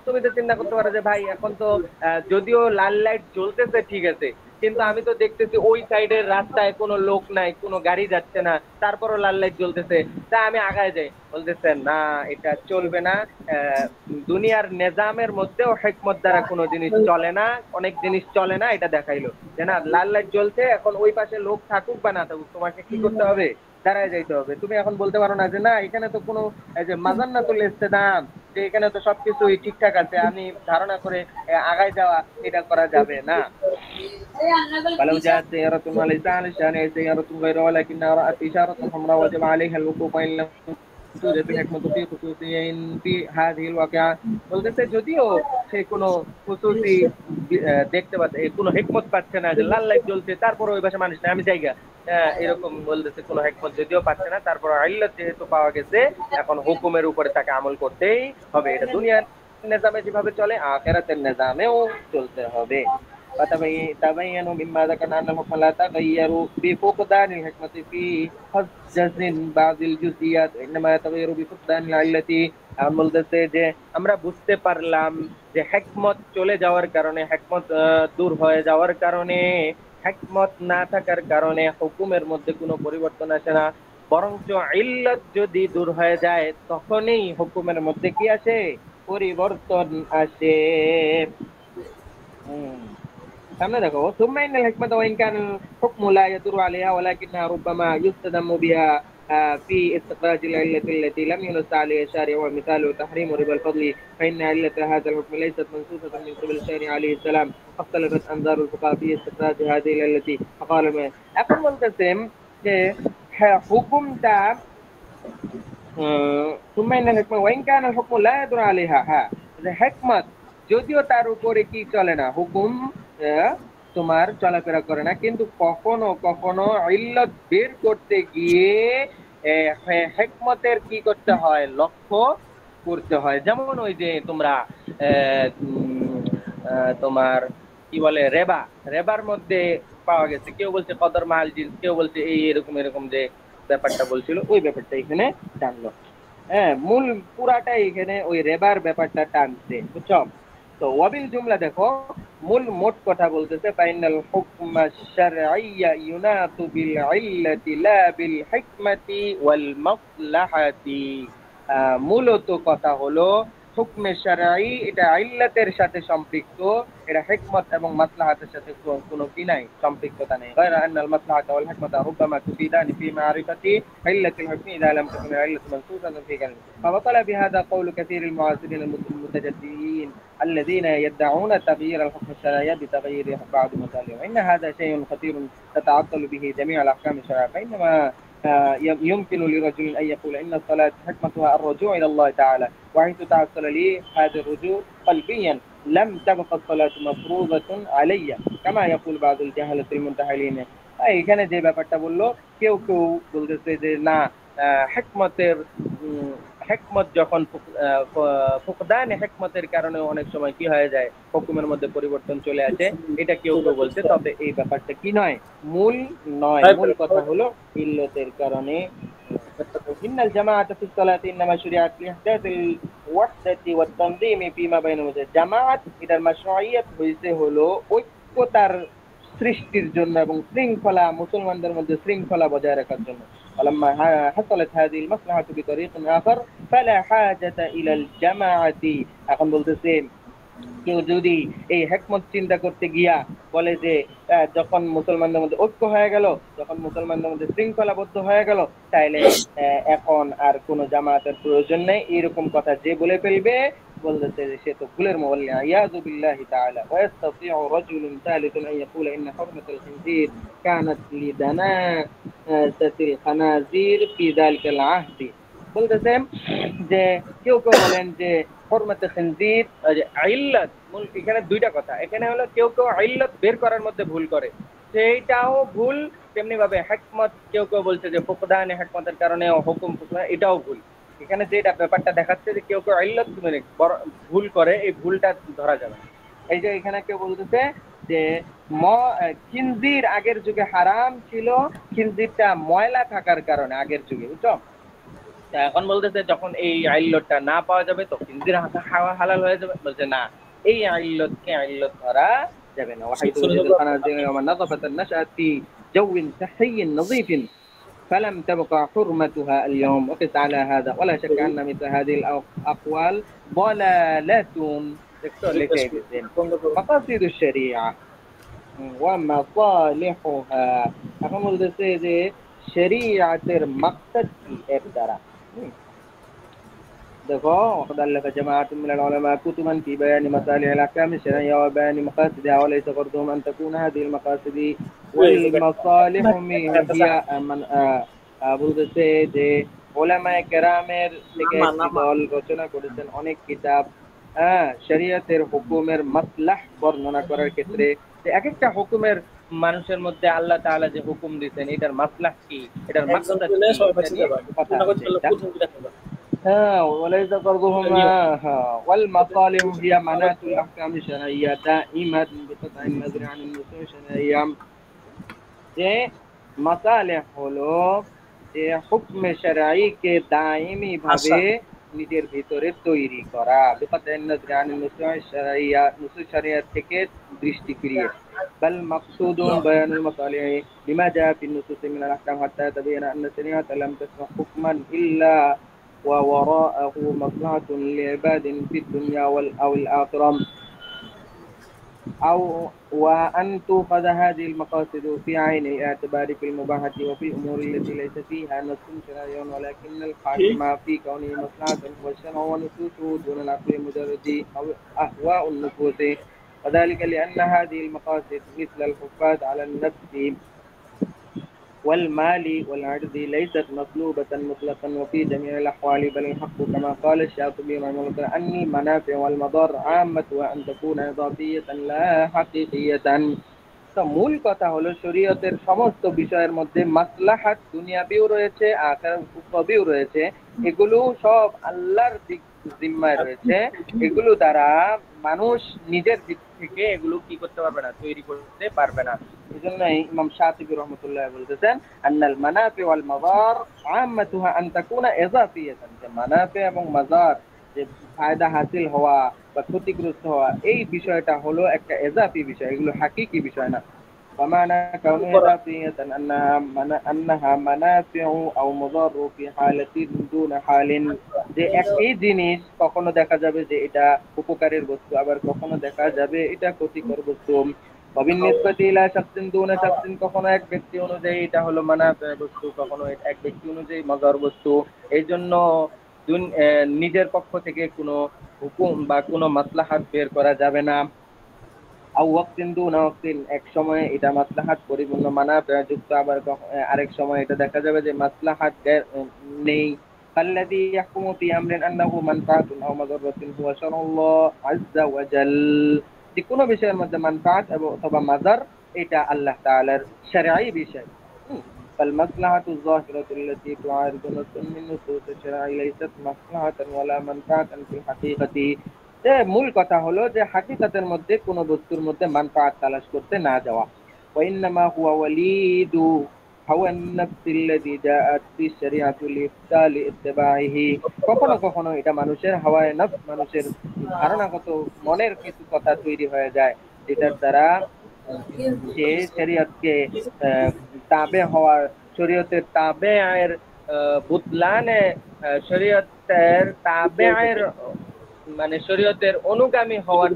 তুমি তো চিন্তা করতে পারো যে ভাই এখন তো যদিও লাল লাইট জ্বলতেছে ঠিক আছে, কিন্তু আমি তো দেখতেছি ওই সাইডের রাস্তায় কোনো লোক নাই, কোনো গাড়ি যাচ্ছে না, তারপরও লাল লাইট জ্বলতেছে, তা আমি আগায় যাই। বলতেছে না, এটা চলবে না। দুনিয়ার নিজামের মধ্যেও হিকমত দ্বারা কোনো জিনিস চলে না, অনেক জিনিস চলে না, এটা দেখাইলো যে না, লাল লাইট জ্বলছে, এখন ওই পাশে লোক থাকুক বা না থাকুক, তোমাকে কি করতে হবে, দাঁড়ায় যাইতে হবে। তুমি এখন বলতে পারো না যে না, এখানে তো কোনো যে মাযান্নাতুল ইসতিনাম, যে এখানে তো সবকিছুই ঠিকঠাক আছে, আমি ধারণা করে আগায় যাওয়া, এটা করা যাবে না। فلو جاءت سيارة وليس على الشارع سيارة غيره ولكنها رأت إشارة حمراء وجب عليها الوقوف إن لم توجد الحكمة في خصوصية في هذه الواقعة। বলতেছে যদিও সে কোনো খুশুসি দেখতে পাচ্ছে, কোনো হিকমত পাচ্ছে না, যে লাল লাইট জ্বলছে তারপর ওই পাশে মানুষ নেই, আমি জায়গা এরকম বলতেছে, কোনো হিকমত যদিও পাচ্ছে না, তারপর ইল্লত যেহেতু পাওয়া গেছে, এখন হুকুমের উপরে তাকে আমল করতেই হবে। এটা দুনিয়ার নিজামে যেভাবে চলে, আখিরাতের নিজামেও চলতে হবে। فتبين مما ذكرنا أن الحكم لا يتغير بفقدان الحكمة في حجز بعض الجزئيات إنما يتغير بفقدان العلة। এখন বলতেছে যে আমরা বুঝতে পারলাম যে হিকমত চলে যাওয়ার কারণে, হিকমত দূর হয়ে যাওয়ার কারণে হিকমত না থাকার কারণে হুকুমের মধ্যে কোনো পরিবর্তন আসে না, বরঞ্চ ইল্লত যদি দূর হয়ে যায় তখনই হুকুমের মধ্যে কি আসে? পরিবর্তন আসে। সামনে দেখো, ثم إن الحكمة وإن كان الحكم لا يدور عليها ولكنها ربما يستدم بها في استخراج العلة التي لم ينص عليها الشارع، ومثاله تحريم ربا الفضل، فإن علة هذا الحكم ليست منصوصة من قبل الشارع عليه السلام، فاختلفت أنظار الفقهاء في استخراج هذه التي فقال এখন বলতেছেন যে হ্যাঁ হুকুমটা ثم إن الحكمة وإن كان الحكم لا يدور عليها، হ্যাঁ যে হিকমত যদিও তার উপরে কি চলে না, হুকুম তোমার চলাফেরা করে না, কিন্তু কখনো কখনো ইল্লত বের করতে গিয়ে হিকমতের কি করতে হয়? লক্ষ্য করতে হয়। যেমন ওই যে তোমরা তোমার কি বলে রেবা, রেবার মধ্যে পাওয়া গেছে, কেউ বলছে কদর মাল জিন্স, কেউ বলছে এই এরকম এরকম যে ব্যাপারটা বলছিল, ওই ব্যাপারটা এখানে টানলো। হ্যাঁ, মূল পুরাটাই এখানে ওই রেবার ব্যাপারটা টানছে, বুঝছো? তো ওয়াবিল জুমলা দেখো, মূল মোট কথা বলতেছে ফাইনাল হুকমা শারঈয়্যা ইউনাতু বিল ইল্লাতি লা বিল হিকমাতি ওয়াল মাসলাহাতি। মূলত কথা হলো হুকমে শারঈ এটা ইল্লাতের সাথে সম্পৃক্ত, এটা হিকমত এবং মাসলাহাতের সাথে কোনো কি নাই, সম্পৃক্ততা নেই। غير أن المصلحة والحكمة ربما تفيدان في معرفة علة الحكم إذا لم تكن العلة منصوصة في كلمة. فبطل بهذا قول كثير المعاصرين المتجددين الذين يدعون تغيير الحكم الشرعي بتغيير بعض مسائله، وإن هذا شيء خطير تتعطل به جميع الأحكام الشرعية. فإنما يمكن لرجل أن يقول إن الصلاة حكمتها الرجوع إلى الله تعالى، وحيث تحصل لي هذا الرجوع قلبيا لم تبقى الصلاة مفروضة علي، كما يقول بعض الجهلة المنتحلين। এখানে যে ব্যাপারটা বললো, কেউ কেউ বলতেছে যে না, হিকমতের হিকমত যখন ফুকদান হিকমতের কারণে অনেক সময় কি হয়ে যায়, হুকুমের মধ্যে পরিবর্তন চলে আসে, এটা কেউ কেউ বলছে। তবে এই ব্যাপারটা কি নয়, মূল নয়, মূল কথা হলো ইল্লতের কারণে। إن الجماعة في الصلاة إنما شرعت لإحداث الوحدة والتنظيم فيما بين المسلمين। জামাত এটার মাশরুইয়ত হইছে হলো ঐক্যতার সৃষ্টির জন্য এবং শৃঙ্খলা, মুসলমানদের মধ্যে শৃঙ্খলা বজায় রাখার জন্য। ولما حصلت هذه المصلحة بطريق آخر فلا حاجة إلى الجماعة। এখন বলতেছে কেউ যদি এই হিকমত চিন্তা করতে গিয়া বলে যে যখন মুসলমানদের মধ্যে ঐক্য হয়ে গেল, যখন মুসলমানদের মধ্যে শৃঙ্খলাবদ্ধ হয়ে গেল, তাইলে এখন আর কোনো জামাতের প্রয়োজন নেই, এরকম কথা যে বলে ফেলবে, বলতেছে যে সে তো ভুলের মুওয়াল্লি। ইয়াযু বিল্লাহি তাআলা ওয়া ইসতাতিউ রাজুলুন সালিসুন আন ইয়াকুলা ইন্না হুরমাতাল খিনজির কানাত লিদানাসাতিল খানাজির ফি যালিকাল আহদি। বলতেছে যে কেউ কেউ বলেন যে হুরমাতে খিনজির ইল্লাত, এখানে দুইটা কথা, এখানে হলো কেউ কেউ ইল্লাত বের করার মধ্যে ভুল করে, সেইটাও ভুল। তেমনি ভাবে হিকমত কেউ কেউ বলছে যে ফুকদানে হিকমতের কারণে হুকুম ফুকদান, এটাও ভুল। এখানে যেটা ব্যাপারটা দেখাচ্ছে যে কেউ কেউ ইল্লাত ভুল করে, এই ভুলটা ধরা যাবে না। এই যে এখানে কেউ বলতেছে যে খিনজির আগের যুগে হারাম ছিল, খিনজিরটা ময়লা থাকার কারণে আগের যুগে, বুঝছো? এখন বলতেছে যখন এই ইল্লতটা না পাওয়া যাবে তো খিনজির খাওয়া হালাল হয়ে যাবে। বলছে না, এই ইল্লতকে ইল্লত ধরা যাবে না। وحيث وجد الخنازير يوم نظفت النشأت في جو صحي نظيف فلم تبقى حرمتها اليوم، وقس على هذا ولا شك أن مثل هذه الأقوال ضلالة مقاصد الشريعة ومصالحها। এখন বলতেছে যে শরীয়তের মাকসাদ কি এর দ্বারা। দেখো وقد ألف جماعة من العلماء كتبا في بيان مصالح الأحكام الشرعية وبيان مقاصدها، وليس غرضهم أن تكون هذه المقاصد والمصالح هي বলতেছে যে উলামায়ে কেরামের থেকে একটি দল রচনা করেছেন অনেক কিতাব শরীয়তের হুকুমের মাসলাহ বর্ণনা করার ক্ষেত্রে, যে এক একটা হুকুমের মানুষের মধ্যে আল্লাহ তাআলা যে হুকুম দিয়েছেন এটার মাসলাহ কি, এটার মাকসাদ কি। وليس قرضهم والمصالح هي مناط الأحكام الشرعية دائمة بقطع النظر عن النصوص الشرعية। যে মাসালেহ হলো যে হুকমে শরঈকে দায়মি ভাবে নিজের ভিতরে তৈরি করা, বিকতা'ন নজর আন নুসুস শরঈয়া, নুসুস শরীয়ত থেকে দৃষ্টি ফিরিয়ে। بل مقصود بيان المصالح بما جاء في النصوص من الأحكام حتى يتبين أن الشريعة لم تشرع حكما إلا ووراءه مصلحة لعباد في الدنيا أو الآخرة، أو وأن تؤخذ هذه المقاصد في عين الاعتبار في المباحة وفي الأمور التي ليس فيها نص شرعي، ولكن الحاكم في كونه مصلحة هو الشرع ونصوصه دون العقل المجرد أو أهواء النفوس، وذلك لأن هذه المقاصد مثل الحفاظ على النفس والمال والعرض ليست مطلوبة مطلقا وفي جميع الأحوال، بل الحق كما قال الشاطبي رحمه الله أن المنافع والمضار عامة وأن تكون إضافية لا حقيقية। তো মূল কথা হলো শরীয়তের সমস্ত বিষয়ের মধ্যে মাসলাহাত দুনিয়াবিও রয়েছে আখিরাত উখরাবিও রয়েছে, এগুলো সব আল্লাহর জিম্মায় রয়েছে, এগুলো দ্বারা মানুষ নিজের দিক থেকে এগুলো কি করতে পারবে না, তৈরি করতে পারবে না। এজন্য ইমাম শাতিবী রাহমাতুল্লাহ বলতেছেন আন্নাল মানাফি ওয়াল মাদার আম্মাতুহা আন তাকুনা ইজাফিয়াতান, যে মানাফি এবং মাজার, যে ফায়দা হাসিল হওয়া বা ক্ষতিগ্রস্ত হওয়া, এই বিষয়টা হলো একটা ইজাফি বিষয়, এগুলো হাকিকি বিষয় না। ومعنى كونها إضافية أنها منافع أو مضار في حالة دون حال، যে একই জিনিস কখনো দেখা যাবে যে এটা উপকারের বস্তু, আবার কখনো দেখা যাবে এটা ক্ষতিকর বস্তু। وبالنسبة إلى شخص دون شخص, কখনো এক ব্যক্তি অনুযায়ী এটা হলো মানাফি'র বস্তু, কখনো এক ব্যক্তি অনুযায়ী মজার বস্তু। এই জন্য নিজের পক্ষ থেকে কোনো হুকুম বা কোনো মাসলাহাত বের করা যাবে না। আও ওয়াক্তিন দুনা ওয়াক্তিন, এক সময় এটা মাসলাহাত পরিপূর্ণ মানাফি' যুক্ত, আবার আরেক সময় এটা দেখা যাবে যে মাসলাহাত নেই। ফাল্লাযী ইয়াহকুমু ফি আমরিন আন্নাহু মানফাআতুন আও মাদাররাতুন হুয়া শারউল্লাহ আযযা ওয়া জাল, যে কোনো বিষয়ের মধ্যে মানফাআত অথবা মাদার এটা আল্লাহ তাআলার শরঈ বিষয়। فالمصلحة الظاهرة التي تعارض نص من نصوص الشرع ليست مصلحة ولا منفعة في الحقيقة। মূল কথা হলো যে হাকিকাতের মধ্যে কোন বস্তুর মধ্যে মানফাআত তালাশ করতে না যাওয়া। ওয়াইন্নামা হুয়া ওয়ালিদু হাওয়ান নাফসিল্লাযী জাআত বিশ-শরীআতু লিফতালি ইত্তিবাইহি, কখনো কখনো এটা মানুষের হাওয়ায়ে নফস, মানুষের ধারণাগত মনের কিছু কথা তৈরি হয়ে যায়, যেটার দ্বারা সে শরীয়তকে তাবে হওয়ার, শরীয়তের তাবেয়ের বুতলানে, শরীয়তের তাবেয়ের মানে শরীয়তের অনুগামী হওয়ার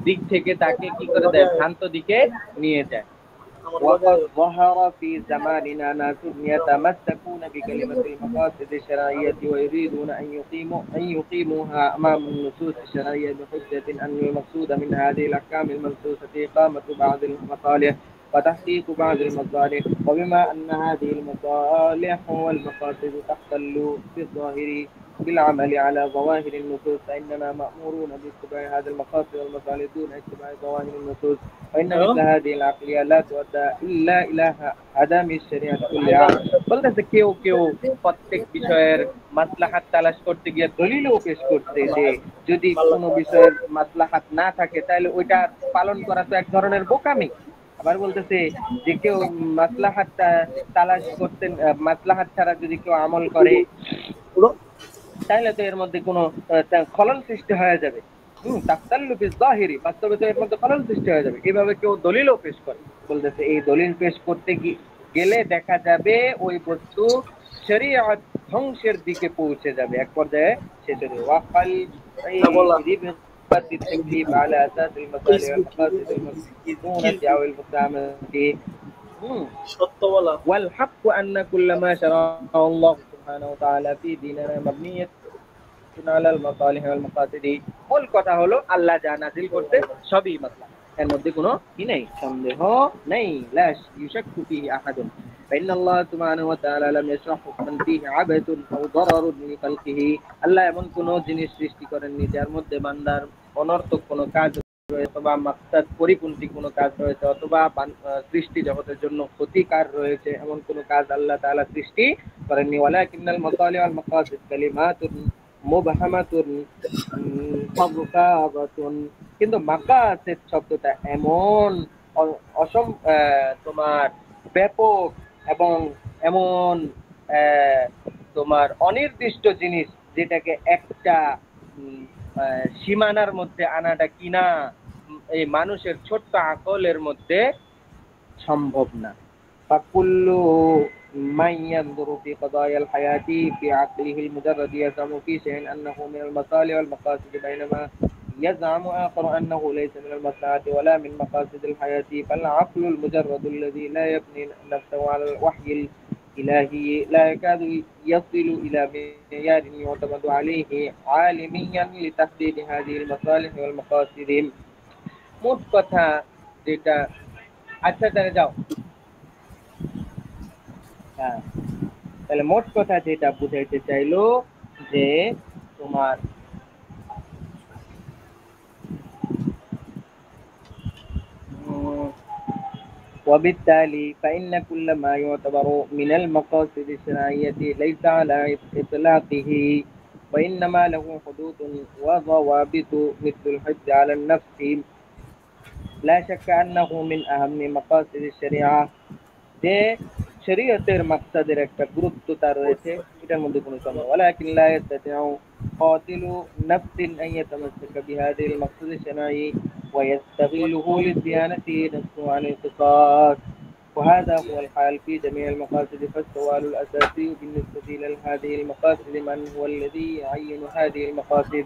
দিক থেকে তাকে কি করে দেয়, ভ্রান্ত দিকে নিয়ে যায়। وقد ظهر في زماننا ناس يتمسكون بكلمة المقاصد الشرعية ويريدون أن يقيموها أمام النصوص الشرعية بحجة أن المقصود من هذه الأحكام المنصوصة إقامة بعض المصالح وتحقيق بعض المصالح، وبما أن هذه المصالح والمقاصد تختل في الظاهر بالعمل على ظواهر النصوص، فإننا مأمورون باتباع هذه المقاصد والمصالح دون اتباع ظواهر النصوص، وإن مثل هذه العقلية لا تؤدى إلا إلى عدم الشريعة كلها। বলতেছে কেউ কেউ প্রত্যেক বিষয়ের মাসলাহাত তালাশ করতে গিয়ে দলিলও পেশ করতে যে যদি কোনো বিষয়ের মাসলাহাত না থাকে তাহলে ওইটা পালন করা তো এক ধরনের বোকামি। আবার বলতেছে যে কেউ মাসলাহাতটা তালাশ করতে, মাসলাহাত ছাড়া যদি কেউ আমল করে তাহলে তো এর মধ্যে কোনো খলল সৃষ্টি হয়ে যাবে। তাফতাল্লু বিয-যাহিরি, বাস্তবে তো এর মধ্যে খলল সৃষ্টি হয়ে যাবে। এইভাবে কেউ দলিলও পেশ করে। বলতেছে এই দলিল পেশ করতে গেলে দেখা যাবে ওই বস্তু শরীয়ত ধ্বংসের দিকে পৌঁছে যাবে, এক পর্যায়ে শেষ হয়ে যাবে। ওয়াকাল التكليف على أساس المصالح والمقاصد المقصودة أو المستعملة، والحق أن كل ما شرعه الله سبحانه وتعالى في ديننا مبنية على المصالح والمقاصد। মূল কথা হলো আল্লাহ যা নাযিল করতে সবই মাসলাহা, এর মধ্যে কোনো কি নেই, সন্দেহ নেই। লা ইউশাক্কু ফিহি আহাদুন فإن الله سبحانه وتعالى لم يشرع حكما فيه عبث أو ضرر لخلقه। আল্লাহ এমন কোনো জিনিস সৃষ্টি করেননি যার মধ্যে বান্দার অনর্থক কোনো কাজ রয়েছে অথবা মাকসাদ পরিপন্থী কোনো কাজ রয়েছে অথবা সৃষ্টি জগতের জন্য ক্ষতিকার রয়েছে, এমন কোনো কাজ আল্লাহ তাআলা সৃষ্টি করেননি। ওয়ালাকিন্নাল মাসালিহ ওয়াল মাকাসিদ কালিমাতুন মুবহামাতুন ফাযকাবাতুন, কিন্তু মাকাসিদ শব্দটা এমন তোমার ব্যাপক এবং এমন তোমার অনির্দিষ্ট জিনিস যেটাকে একটা সীমানার মধ্যে আনাটা কিনা এই মানুষের ছোট্ট আকলের মধ্যে সম্ভব না। فكل من ينظر في قضايا الحياة بعقله المجرد يزعم في شيء أنه من المصالح والمقاصد، بينما يزعم آخر أنه ليس من المصلحة ولا من مقاصد الحياة. فالعقل المجرد الذي لا يبني نفسه على الوحي الإلهي لا يكاد يصل إلى معيار يعتمد عليه عالميا لتحديد هذه المصالح والمقاصد. মোট কথা যেটা, আচ্ছা তাহলে যাও, হ্যাঁ তাহলে মোট কথা যেটা বুঝাইতে চাইলো যে তোমার وبالتالي فإن كل ما يعتبر من المقاصد الشرعية ليس على إطلاقه، وإنما له حدود وضوابط مثل الحج على النفس. لا شك أنه من أهم مقاصد الشريعة. যে শরীয়তের মাকসাদের একটা গুরুত্বতা রয়েছে, এটার মধ্যে কোনো সন্দেহ। ولكن لا يستطيع قاتل نفس أن يتمسك بهذه المقصد الشرعي ويستغله لصيانته نفسه عن القصاص، وهذا هو الحال في جميع المقاصد. فالسؤال الأساسي بالنسبة إلى هذه المقاصد من هو الذي يعين هذه المقاصد،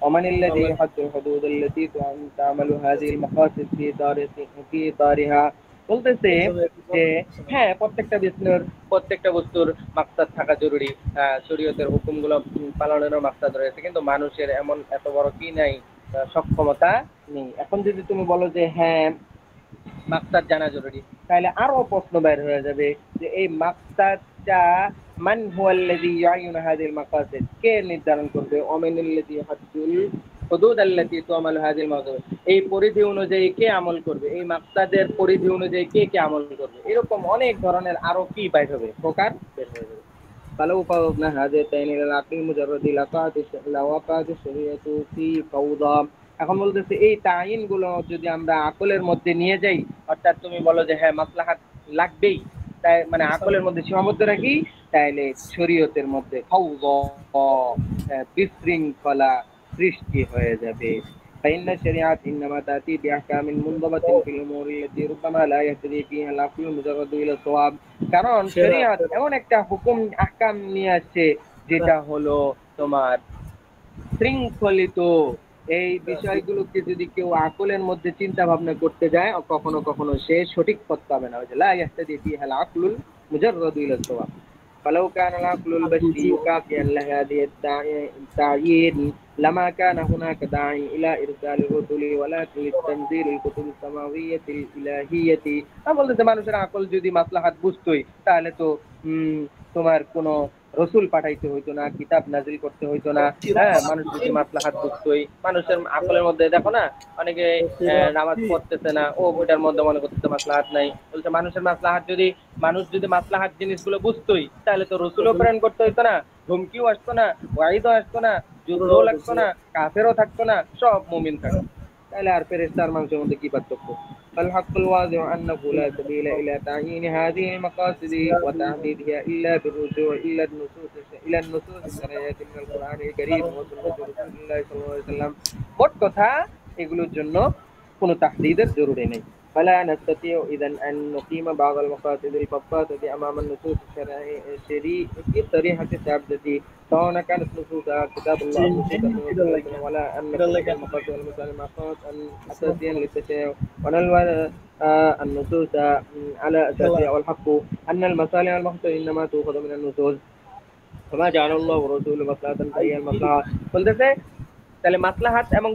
ومن الذي يحد الحدود التي تعمل هذه المقاصد في إطارها. বলতেছে যে হ্যাঁ, প্রত্যেকটা বস্তুর মাকসাদ থাকা জরুরি, শরীয়তের হুকুমগুলো পালনেরও মাকসাদ রয়েছে, কিন্তু মানুষের এমন এত বড় কি নাই, সক্ষমতা নেই। এখন যদি তুমি বলো যে হ্যাঁ মাকসাদ জানা জরুরি, তাহলে আরো প্রশ্ন বের হয়ে যাবে যে এই মাকসাদটা মান হুয়াল্লাযী ইয়ায়ুনু হাযিল মাকাসিদ, কে নির্ধারণ করবে? ওমিনাল্লাযী হাদ্দুল হুদুদ আল্লাতী তু'মালু হাযিল মাকাসিদ, এই পরিধি অনুযায়ী কে আমল করবে, এই মাকসাদের পরিধি অনুযায়ী কে কে আমল করবে, এরকম অনেক ধরনের আরো কি বের হবে, প্রকার বের হয়ে যাবে। فلو فرضنا هذين إلى العقل المجرد لوقعت الشريعة في فوضى. এখন বলতেছে এই তাইন গুলো যদি আমরা আকলের মধ্যে নিয়ে যাই, অর্থাৎ তুমি বলো যে হ্যাঁ মাসলাহাত লাগবেই, তাই মানে আকলের মধ্যে সীমাবদ্ধ রাখি, তাইলে শরীয়তের মধ্যে ফাওদা, বিশৃঙ্খলা সৃষ্টি হয়ে যাবে। فإن الشريعة إنما تأتي بأحكام منضبطة في الأمور التي ربما لا يهتدي فيها العقل المجرد إلى الصواب. কারণ শরীয়ত এমন একটা হুকুম আহকাম নিয়ে আসছে যেটা হলো তোমার শৃঙ্খলিত। এই বিষয়গুলোকে যদি কেউ আকলের মধ্যে চিন্তা ভাবনা করতে যায়, কখনো কখনো সে সঠিক পথ পাবে না। লা ইয়াহতাদি ফিহা আল-আকলুল মুজাররাদ ইলা সাওয়াব। فلو كان العقل البشري كافيا لهذه التعيين لما كان هناك داع إلى إرسال الرسل ولكن لتنزيل الكتب السماوية الإلهية. বলতে মানুষের আকল যদি মাসলাহাত বুঝতোই, তাহলে তো তোমার কোনো রসুল পাঠাইতে হইতো না, কিতাব নাজিল করতে হইতো না। হ্যাঁ, মানুষ যদি মাসলাহাত বুঝতোই, মানুষের আকলের মধ্যে দেখো না অনেকে নামাজ পড়তেছে না, ও ওটার মধ্যে মনে করতেছে মাসলাহাত নাই। বলছে মানুষের মাসলাহাত মানুষ যদি মাসলাহাত জিনিসগুলো বুঝতোই, তাহলে তো রসুলও প্রেরণ করতে হইতো না, ধমকিও আসতো না, ওয়াইদও আসতো না, যুদ্ধও লাগতো না, কাফেরও থাকতো না, সব মুমিন থাকতো। তাহলে আর ফেরেশতা আর মানুষের মধ্যে কি পার্থক্য? فالحق الواضح أنه لا سبيل إلى تعيين هذه المقاصد وتحديدها إلا بالرجوع إلى النصوص الشرعية من القرآن الكريم وسنة رسول الله صلى الله عليه وسلم. মোট কথা এগুলোর জন্য কোনো তাহদীদের জরুরি নেই। فلا نستطيع إذن أن نقيم بعض المقاصد الفضفاضة أمام النصوص الشرعية الصريحة الثابتة، سواء كانت نصوصها كتاب الله ولا أن المقاصد والمسلمات أساسيا للتشريع، ونلوى النصوص على أساسها. والحق أن المصالح والمقاصد إنما تؤخذ من النصوص، فما جعل الله ورسوله مصلحة فهي المصلحة. বলতেছে তাহলে মাসলাহাত এবং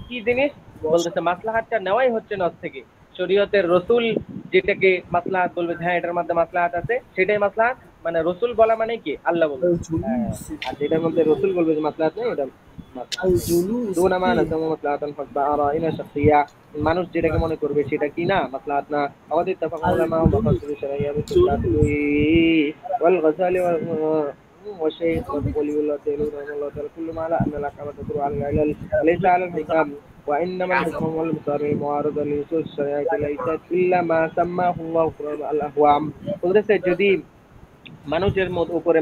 কি জিনিস? বলতেছে মাসলাহাতটা নেওয়াই হচ্ছে নস থেকে। শরীয়তের রসুল যেটাকে মাসলাহাত বলবে, হ্যাঁ এটার মধ্যে মাসলাহাত আছে, সেটাই মাসলাহাত। মানে রসুল বলা মানে কি? আল্লাহ বলবে। আর যেটার মধ্যে রসুল বলবে যে মাসলাহাত নেই, এটা মানুষ যেটাকে মনে করবে সেটা কি না মাসলাহাত না। আমাদের والشيخ ولي الله تعالى كل ما لا أن الأحكام تدور على العلل وليس على الحكام، وإنما الحكم والمصار المعارضة لنصوص الشريعة ليست إلا ما سماه الله الأهوام. বলতেছে যদি মানুষের উপরে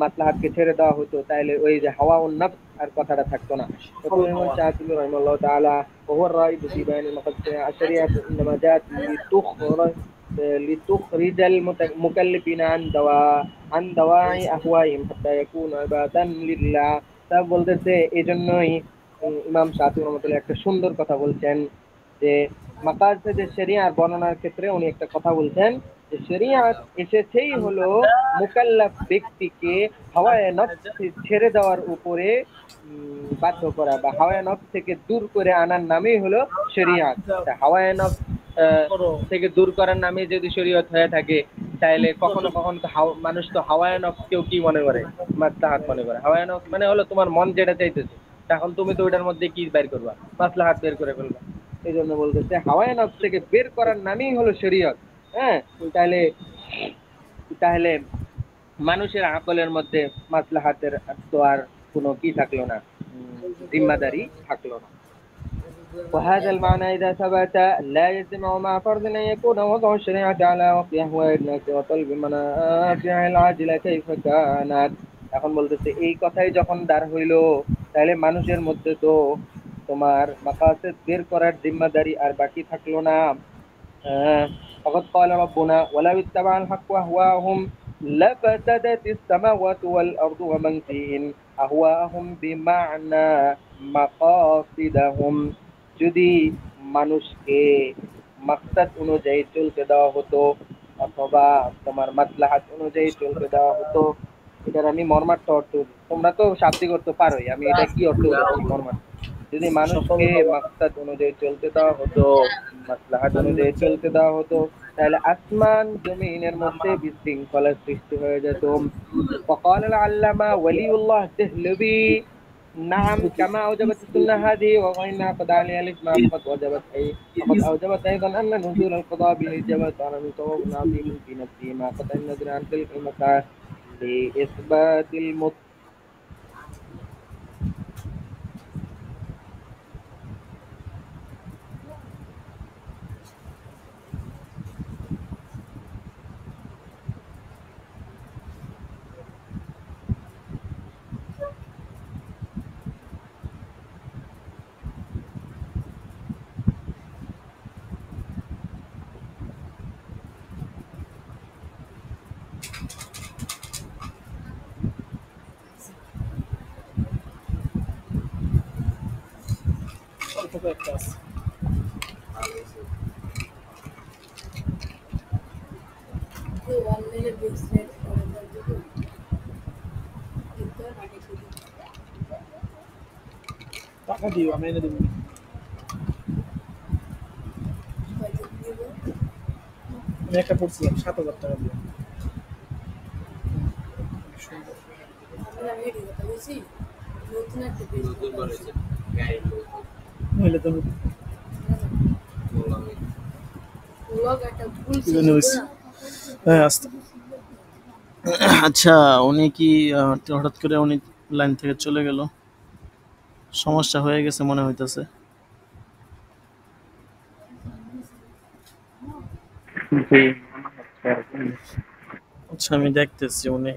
মাসলাহাতকে ছেড়ে দেওয়া হতো, তাহলে ওই যে হাওয়া উন্নফস আর কথাটা থাকতো না। يقول الإمام الشافعي رحمه الله تعالى وهو الرائد في بيان المقاصد الشريعة إنما جاءت لتخرج المكلفين عن دواعي أهوائهم حتى يكونوا عبادا لله। তা বলতেছে এই জন্যই ইমাম শাফিঈ রহমাতুল্লাহ একটা সুন্দর কথা বলছেন যে মাকাসিদে শরিয়ার বর্ণনার ক্ষেত্রে উনি একটা কথা বলছেন যে শরিয়াত এসেছেই হলো মুকাল্লাফ ব্যক্তিকে হাওয়ায়ে নফস ছেড়ে দেওয়ার উপরে বাধ্য করা বা হাওয়ায়ে নফস থেকে দূর করে আনার নামই হলো শরিয়াত। হাওয়ায়ে নফস থেকে দূর করার নামে যদি শরীয়ত হয়ে থাকে, তাহলে কখনো কখনো তো মানুষ তো হাওয়ায়ে নফসকেও কি মনে করে, মাসলাহাত মনে করে। হাওয়ায়ে নফস মানে হলো তোমার মন যেটা চাইতেছে, তখন তুমি তো ওইটার মধ্যে কি বের করবা, মাসলাহাত বের করে ফেলবা। এই জন্য বলতেছে হাওয়ায়ে নফস থেকে বের করার নামই হলো শরীয়ত। হ্যাঁ, তাহলে তাহলে মানুষের আকলের মধ্যে মাসলাহাতের তো আর কোনো কি থাকলো না, জিম্মাদারি থাকলো না। وهذا المعنى إذا ثبت لا يجتمع مع فرض أن يكون وضع الشريعة على وفق أهواء الناس وطلب منافع العاجلة كيف كانت। এখন বলতেছে এই কথাই যখন দাঁড় হইল, তাহলে মানুষের মধ্যে তো তোমার মাকাসিদ বের করার জিম্মাদারি আর বাকি থাকলো না। فقد قال ربنا ولو اتبع الحق أهواءهم لفسدت السماوات والأرض ومن فيهن أهواءهم بمعنى مقاصدهم। যদি মানুষকে মাকসাদ অনুযায়ী চলতে দেওয়া হতো অথবা তোমার মাসলাহাত অনুযায়ী চলতে দেওয়া হতো, এটার আমি মর্মার্থ অর্থ, তোমরা তো শাব্দিক অর্থ পারোই, আমি এটা কি অর্থ বলছি মর্মার্থ। যদি মানুষকে মাকসাদ অনুযায়ী চলতে দেওয়া হতো, মাসলাহাত অনুযায়ী চলতে দেওয়া হতো, তাহলে আসমান জমিনের মধ্যে বিশৃঙ্খলার সৃষ্টি হয়ে যেত। وقال العلامة ولي الله الدهلوي نعم كما أوجبت السنة هذه وغيرها قد عليها الإجماع فقد أوجبت أيضا أن نزول القضاء بالإجابة على مستوى عظيم في نفسه مع قطع النظر عن تلك المسائل لإثبات টাকা দিও, আমি এনে দেবো। আমি একটা পড়ছিলাম 7,000 টাকা দিয়ে। নইলে তো হ্যাঁ আসতে। আচ্ছা, উনি কি হঠাৎ করে উনি লাইন থেকে চলে গেল, সমস্যা হয়ে গেছে মনে হইতেছে। আচ্ছা, আমি দেখতেছি উনি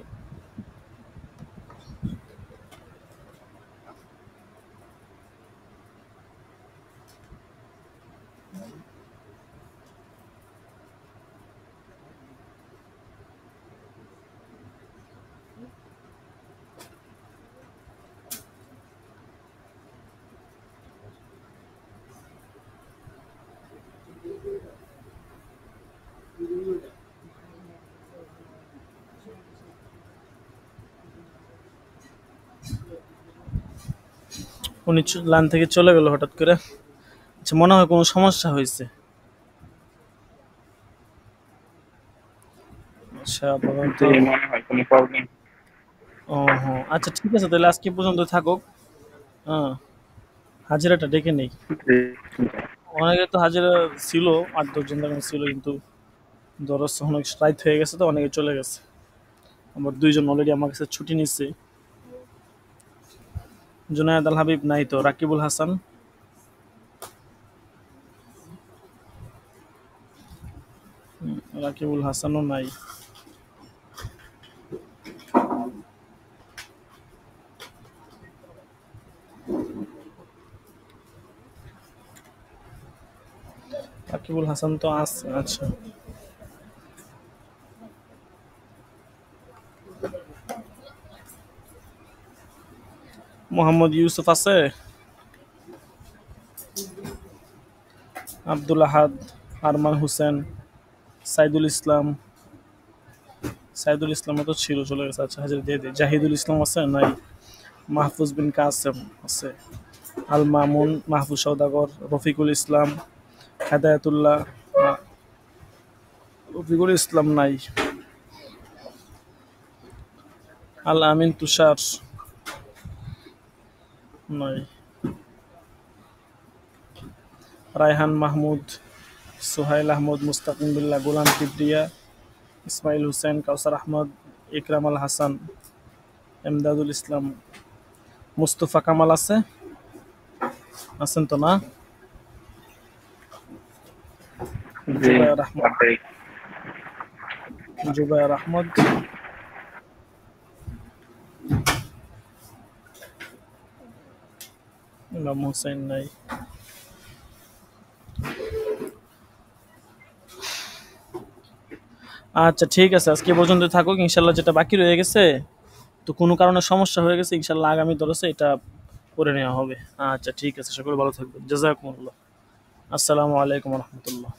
লাইন থেকে চলে গেল হঠাৎ করে। আচ্ছা, মনে হয় কোনো সমস্যা হয়েছে। আচ্ছা, ও হ্যাঁ, আচ্ছা ঠিক আছে, তাহলে আজকে পর্যন্ত থাকুক। হ্যাঁ, হাজিরাটা ডেকে নেই। অনেকে তো হাজিরা ছিল, 8-10 জন ছিল, কিন্তু দরজ অনেক রাইত হয়ে গেছে তো অনেকে চলে গেছে। আবার 2 জন অলরেডি আমার কাছে ছুটি নিচ্ছে। জুনায়েদ আল হাবিব নাই তো, রাকিবুল হাসান, রাকিবুল হাসানও নাই। সাকিবুল হাসান তো আছে, আচ্ছা। মোহাম্মদ ইউসুফ আছে, আব্দুল আহাদ, আরমান হোসেন, সাইদুল ইসলাম। সাইদুল ইসলামও তো ছিল, চলে গেছে, আচ্ছা হাজার দিয়ে দিই। জাহিদুল ইসলাম আছে, নাই। মাহফুজ বিন কাসেম আছে, আল মামুন, মাহফুজ সওদাগর, রফিকুল ইসলাম, হেদায়েতুল্লাহ, রফিকুল ইসলাম নাই। আল আমিন তুষার নাই। রায়হান মাহমুদ, সোহাইল আহমদ, মুস্তাকিম বিল্লাহ, গোলাম কিবরিয়া, ইসমাইল হোসেন, কাউসার আহমদ, ইকরাম আল হাসান, এমদাদুল ইসলাম, মুস্তফা কামাল আছে, আছেন তো না? জি জুবায়ের আহমদ, ওটাই। জুবায়ের আহমদ, ইমাম হোসেন নাই। আচ্ছা ঠিক আছে, আজকে এ পর্যন্ত থাকুক। ইনশাল্লাহ যেটা বাকি রয়ে গেছে, তো কোনো কারণে সমস্যা হয়ে গেছে, ইনশাল্লাহ আগামী দরসে এটা করে নেওয়া হবে। আচ্ছা ঠিক আছে, সকলে ভালো থাকবেন। জাযাকুমুল্লাহ। আসসালামু আলাইকুম রহমতুল্লাহ।